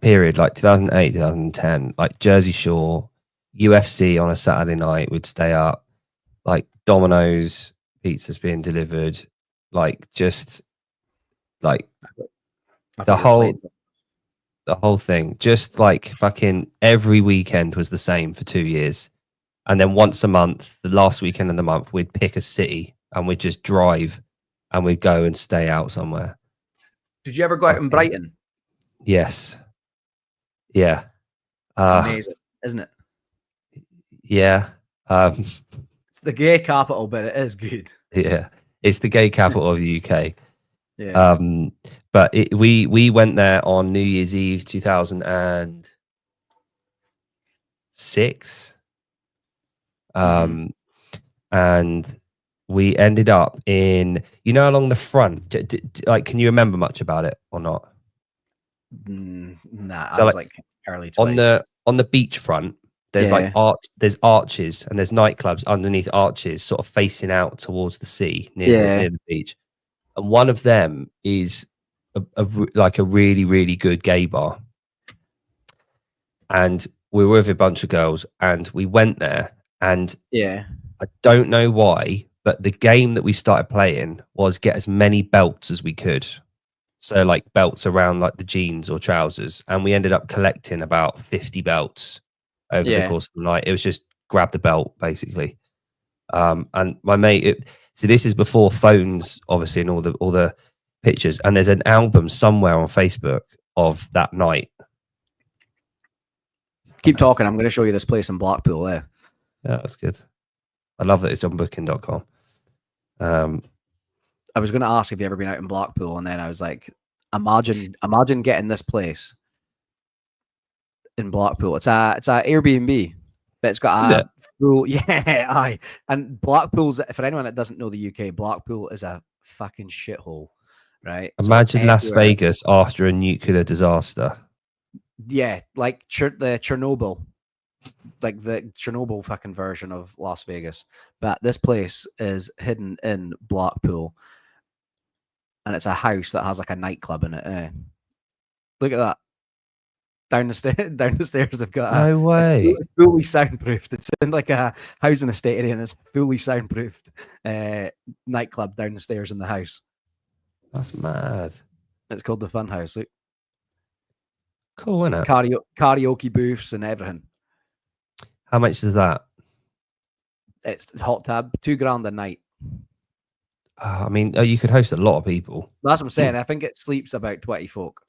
period, like 2008, 2010, like Jersey Shore, UFC on a Saturday night, we'd stay up, like Domino's pizzas being delivered, like just like the whole thing, just like fucking every weekend was the same for 2 years. And then once a month, the last weekend of the month, we'd pick a city and we'd just drive and we'd go and stay out somewhere. Did you ever go out in Brighton? Yes. Yeah. Amazing, isn't it? Yeah. It's the gay capital, but it is good. Yeah. It's the gay capital of the UK. Yeah. But we went there on New Year's Eve 2006. And we ended up in, along the front. Like, can you remember much about it or not? Nah, so I was like early 20s. On the beachfront, there's like there's arches and there's nightclubs underneath arches, sort of facing out towards the sea near the beach. And one of them is a really, really good gay bar. And we were with a bunch of girls, and we went there. And I don't know why, but the game that we started playing was get as many belts as we could. So like belts around like the jeans or trousers. And we ended up collecting about 50 belts over the course of the night. It was just grab the belt, basically. And my mate, so this is before phones, obviously, and all the pictures. And there's an album somewhere on Facebook of that night. Keep talking. I'm going to show you this place in Blackpool there. Yeah, that's good. I love that it's on booking.com. I was going to ask if you ever been out in Blackpool, and then I was like, imagine getting this place in Blackpool. It's a Airbnb, but it's got a full and Blackpool's, for anyone that doesn't know the UK, Blackpool is a fucking shithole, right? Imagine Las Vegas after a nuclear disaster. Yeah, like the Chernobyl, like the Chernobyl fucking version of Las Vegas. But this place is hidden in Blackpool, and it's a house that has like a nightclub in it. Look at that. Down the stairs, they've got No way. fully soundproofed. It's in like a housing estate area, and it's fully soundproofed nightclub down the stairs in the house. That's mad. It's called the Fun House. Look, Cool, isn't it? karaoke booths and everything. How much is that? It's hot tub, $2,000 a night. I mean, you could host a lot of people. That's what I'm saying. I think it sleeps about 20 folk.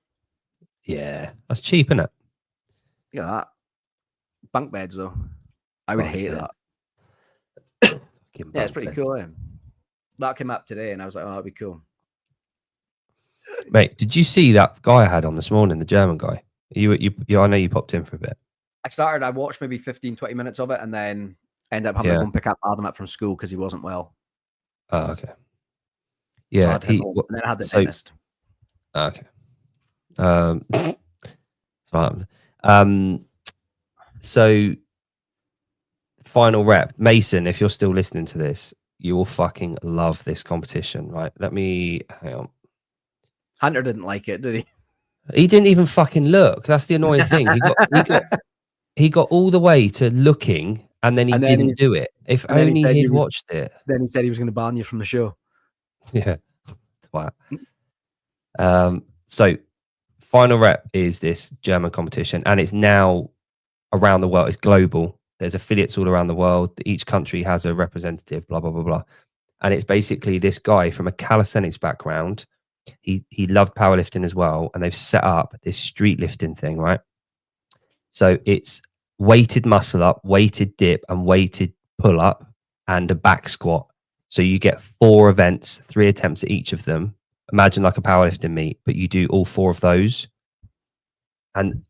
Yeah, that's cheap, isn't it? Look at that. Bunk beds, though. I would Bunk hate beds. that. Fucking Yeah, it's bunk pretty bed. cool. That came up today, and I was like, oh, that'd be cool. Mate, did you see that guy I had on this morning, the German guy? You, I know you popped in for a bit. I watched maybe 15, 20 minutes of it, and then ended up having to go and pick Adam up from school because he wasn't well. Oh, okay. So Yeah, I had him home, and then I had the dentist. Okay. So final rep, Mason. If you're still listening to this, you will fucking love this competition, right? Let me hang on. Hunter didn't like it, did he? He didn't even fucking look. That's the annoying thing. He got all the way to looking, and then he didn't do it. If only he'd watched it. Then he said he was going to ban you from the show. Yeah. Wow. So final rep is this German competition, and it's now around the world. It's global. There's affiliates all around the world. Each country has a representative, blah, blah, blah, blah. And it's basically this guy from a calisthenics background. He loved powerlifting as well. And they've set up this street lifting thing, right? So it's weighted muscle up, weighted dip, and weighted pull up, and a back squat. So you get 4 events, 3 attempts at each of them. Imagine like a powerlifting meet, but you do all 4 of those. And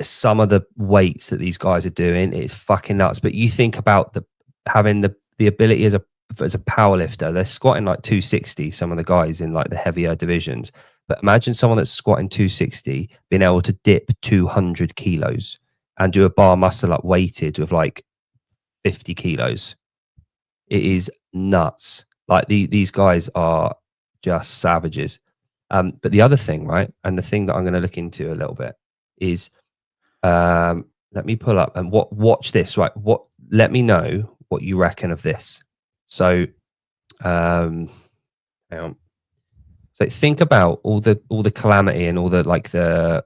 some of the weights that these guys are doing, it's fucking nuts. But you think about having the ability as a powerlifter, they're squatting like 260, some of the guys in like the heavier divisions. But imagine someone that's squatting 260 being able to dip 200 kilos and do a bar muscle up weighted with like 50 kilos. It is nuts. Like these guys are just savages. But the other thing, right, and the thing that I'm going to look into a little bit is, let me pull up and watch this, right? Let me know what you reckon of this. So, hang on. So think about all the calamity and all the like the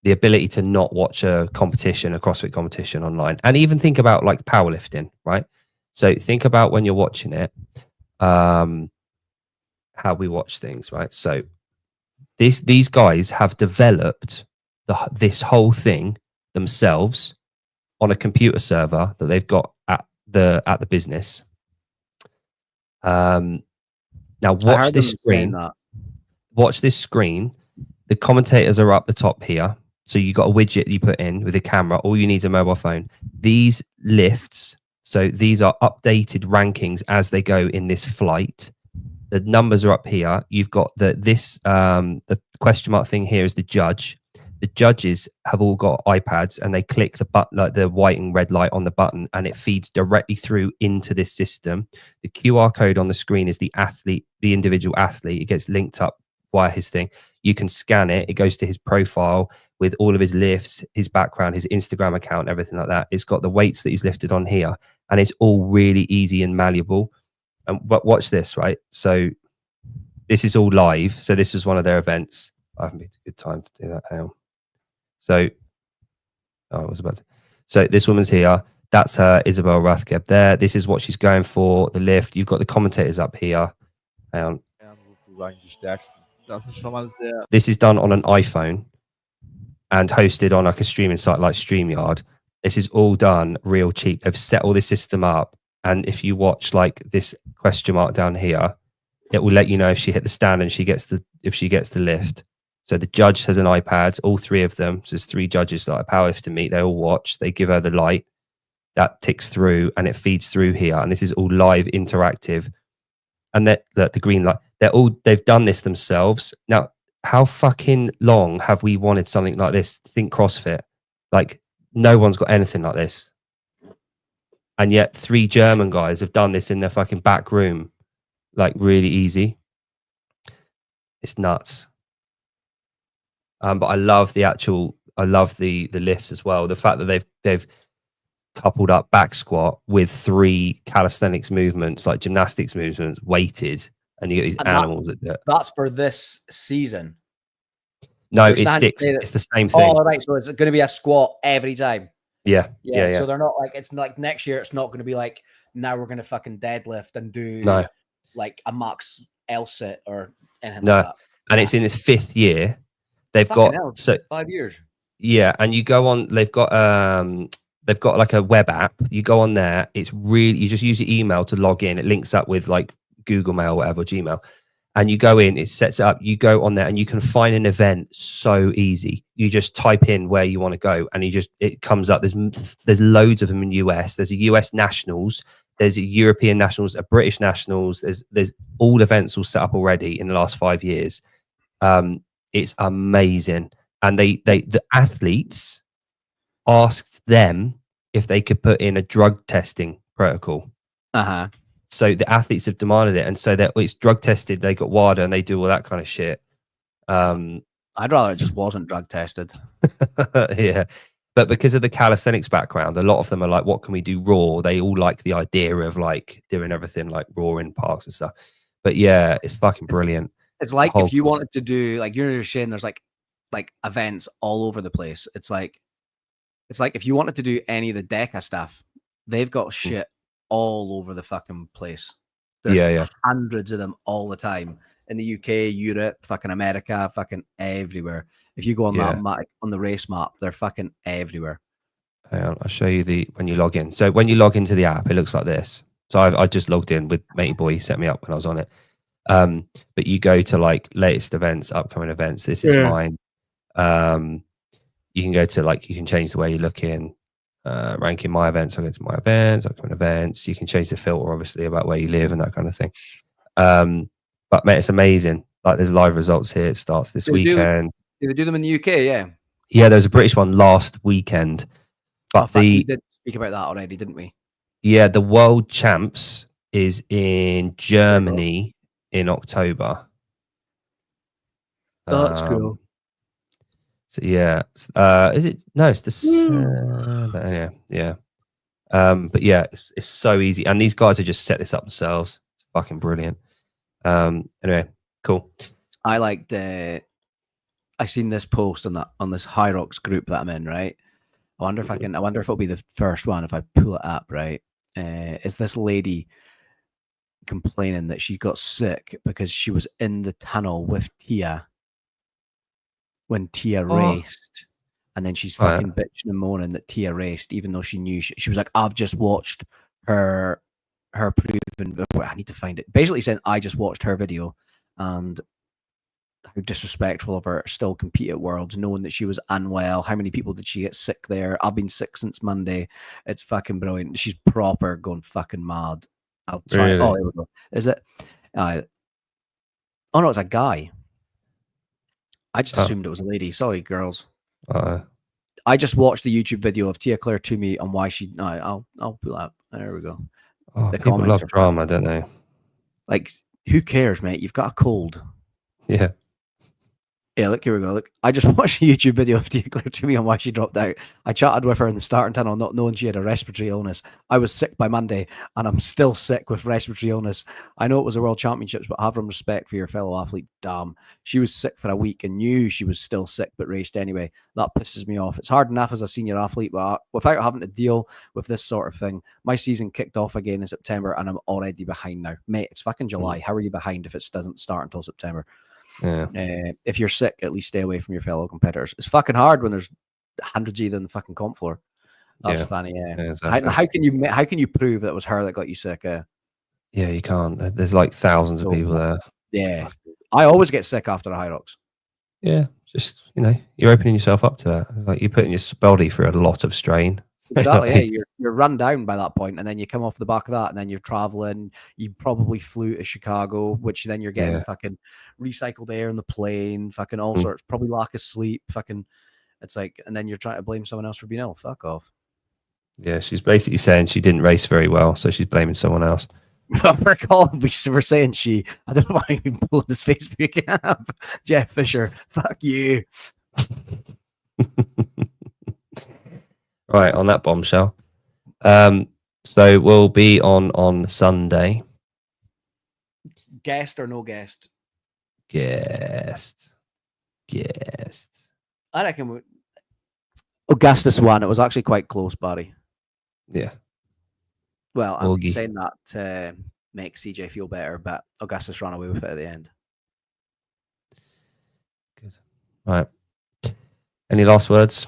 ability to not watch a competition, a CrossFit competition online, and even think about like powerlifting, right? So think about when you're watching it, how we watch things, right? So these guys have developed this whole thing themselves on a computer server that they've got at the business. Now watch this screen. Watch this screen. The commentators are up the top here. So you got a widget you put in with a camera. All you need is a mobile phone. These lifts, so these are updated rankings as they go in this flight. The numbers are up here. You've got the question mark thing here is the judge. The judges have all got iPads, and they click the button, like the white and red light on the button, and it feeds directly through into this system. The QR code on the screen is the athlete, the individual athlete. It gets linked up via his thing. You can scan it. It goes to his profile with all of his lifts, his background, his Instagram account, everything like that. It's got the weights that he's lifted on here, and it's all really easy and malleable. But watch this, right? So this is all live. So this was one of their events. I haven't picked a good time to do that. Hang on. So, So this woman's here. That's her, Isabel Rathgeb there. This is what she's going for, the lift. You've got the commentators up here. Hang on. This is done on an iPhone and hosted on like a streaming site like StreamYard. This is all done real cheap. They've set all this system up. And if you watch like this question mark down here, it will let you know if she hit the stand and if she gets the lift. So the judge has an iPad, all 3 of them. So there's 3 judges like a powerlifting meet. They all watch. They give her the light that ticks through, and it feeds through here. And this is all live, interactive. And that the green light. They've done this themselves. Now, how fucking long have we wanted something like this? Think CrossFit. Like, no one's got anything like this. And yet 3 German guys have done this in their fucking back room, like really easy. It's nuts. But I love the lifts as well. The fact that they've coupled up back squat with 3 calisthenics movements, like gymnastics movements, weighted, and you get these animals that do it. That's for this season. No, it sticks. It's the same thing. Oh, right. So it's going to be a squat every time. Yeah. So they're not like, it's like next year, it's not going to be like, now we're going to fucking deadlift and do like a max L sit or anything like that. And it's in its 5th year. They've got 5 years. Yeah, and you go on. They've got like a web app. You go on there. It's really, you just use your email to log in. It links up with like Google Mail, whatever, Gmail, and you go in. It sets it up. You go on there, and you can find an event so easy. You just type in where you want to go, and it comes up. There's loads of them in US. There's a US Nationals. There's a European Nationals, a British Nationals. There's all events all set up already in the last 5 years. It's amazing. And the athletes asked them if they could put in a drug testing protocol. So the athletes have demanded it, and so that it's drug tested. They got WADA and they do all that kind of shit. I'd rather it just wasn't drug tested. Yeah, but because of the calisthenics background, a lot of them are like, "What can we do raw?" They all like the idea of like doing everything like raw in parks and stuff. But yeah, it's fucking brilliant. It's like if you wanted to do, like you're saying, there's like events all over the place. It's like if you wanted to do any of the DECA stuff, they've got shit all over the fucking place. There's hundreds of them all the time in the UK, Europe, fucking America, fucking everywhere. If you go on that map, on the race map, they're fucking everywhere. Hang on, I'll show you when you log in. So when you log into the app, it looks like this. So I just logged in with Matey Boy. He set me up when I was on it. But you go to like latest events, upcoming events. This is mine. You can go to like, you can change the way you look in, ranking my events. I'll go to my events, upcoming events. You can change the filter obviously about where you live and that kind of thing. But mate, it's amazing. Like there's live results here. It starts this weekend. Do they do them in the UK? Yeah, there was a British one last weekend. But we did speak about that already, didn't we? Yeah, the world champs is in Germany in October. That's cool. So yeah, is it? No, it's the. But anyway, yeah. But yeah, it's so easy, and these guys have just set this up themselves. It's fucking brilliant. Anyway, cool. I liked. I seen this post on this High Rocks group that I'm in. Right. I wonder if it'll be the first one if I pull it up. Right. It's this lady complaining that she got sick because she was in the tunnel with Tia when Tia raced, and then she's fucking bitching and moaning that Tia raced, even though she knew she was like, I've just watched her proven. I need to find it. Basically saying, I just watched her video, and how disrespectful of her to still compete at Worlds, knowing that she was unwell. How many people did she get sick there? I've been sick since Monday. It's fucking brilliant. She's proper going fucking mad. I'll try. Really? Oh, there we go. Is it? Oh no, it's a guy. I just assumed it was a lady. Sorry, girls. I just watched the YouTube video of Tia Claire Toomey on why she. I'll pull up. There we go. Oh, the people love drama, don't they? Like, who cares, mate? You've got a cold. Yeah. Yeah, look, here we go. Look, I just watched a YouTube video of Tia Claire Toomey on why she dropped out. I chatted with her in the starting tunnel, not knowing she had a respiratory illness. I was sick by Monday, and I'm still sick with respiratory illness. I know it was the World Championships, but have some respect for your fellow athlete. Damn. She was sick for a week and knew she was still sick, but raced anyway. That pisses me off. It's hard enough as a senior athlete, but without having to deal with this sort of thing. My season kicked off again in September, and I'm already behind now. Mate, it's fucking July. How are you behind if it doesn't start until September? Yeah. If you're sick, at least stay away from your fellow competitors. It's fucking hard when there's hundreds of you on the fucking comp floor. That's funny. Yeah. Exactly. How can you prove that it was her that got you sick? Yeah, you can't. There's like thousands of people there. Yeah, I always get sick after the High Rocks. Yeah, just you're opening yourself up to that. It's like you're putting your body through a lot of strain. Exactly. Like, Yeah, you're run down by that point, and then you come off the back of that, and then you're traveling. You probably flew to Chicago, which then you're getting Yeah. fucking recycled air in the plane, fucking all Mm. sorts, probably lack of sleep, fucking. It's like, and then you're trying to blame someone else for being ill. Fuck off. Yeah, she's basically saying she didn't race very well, so she's blaming someone else. We're saying she. I don't know why you've been pulling his Facebook up. Jeff Fisher. Fuck you. Right, on that bombshell. So we'll be on Sunday. Guest or no guest? Guest. I reckon Augustus won. It was actually quite close, Barry. Yeah. Well, I'm Augie. saying that to make CJ feel better, but Augustus ran away with it at the end. Good. Right. Any last words?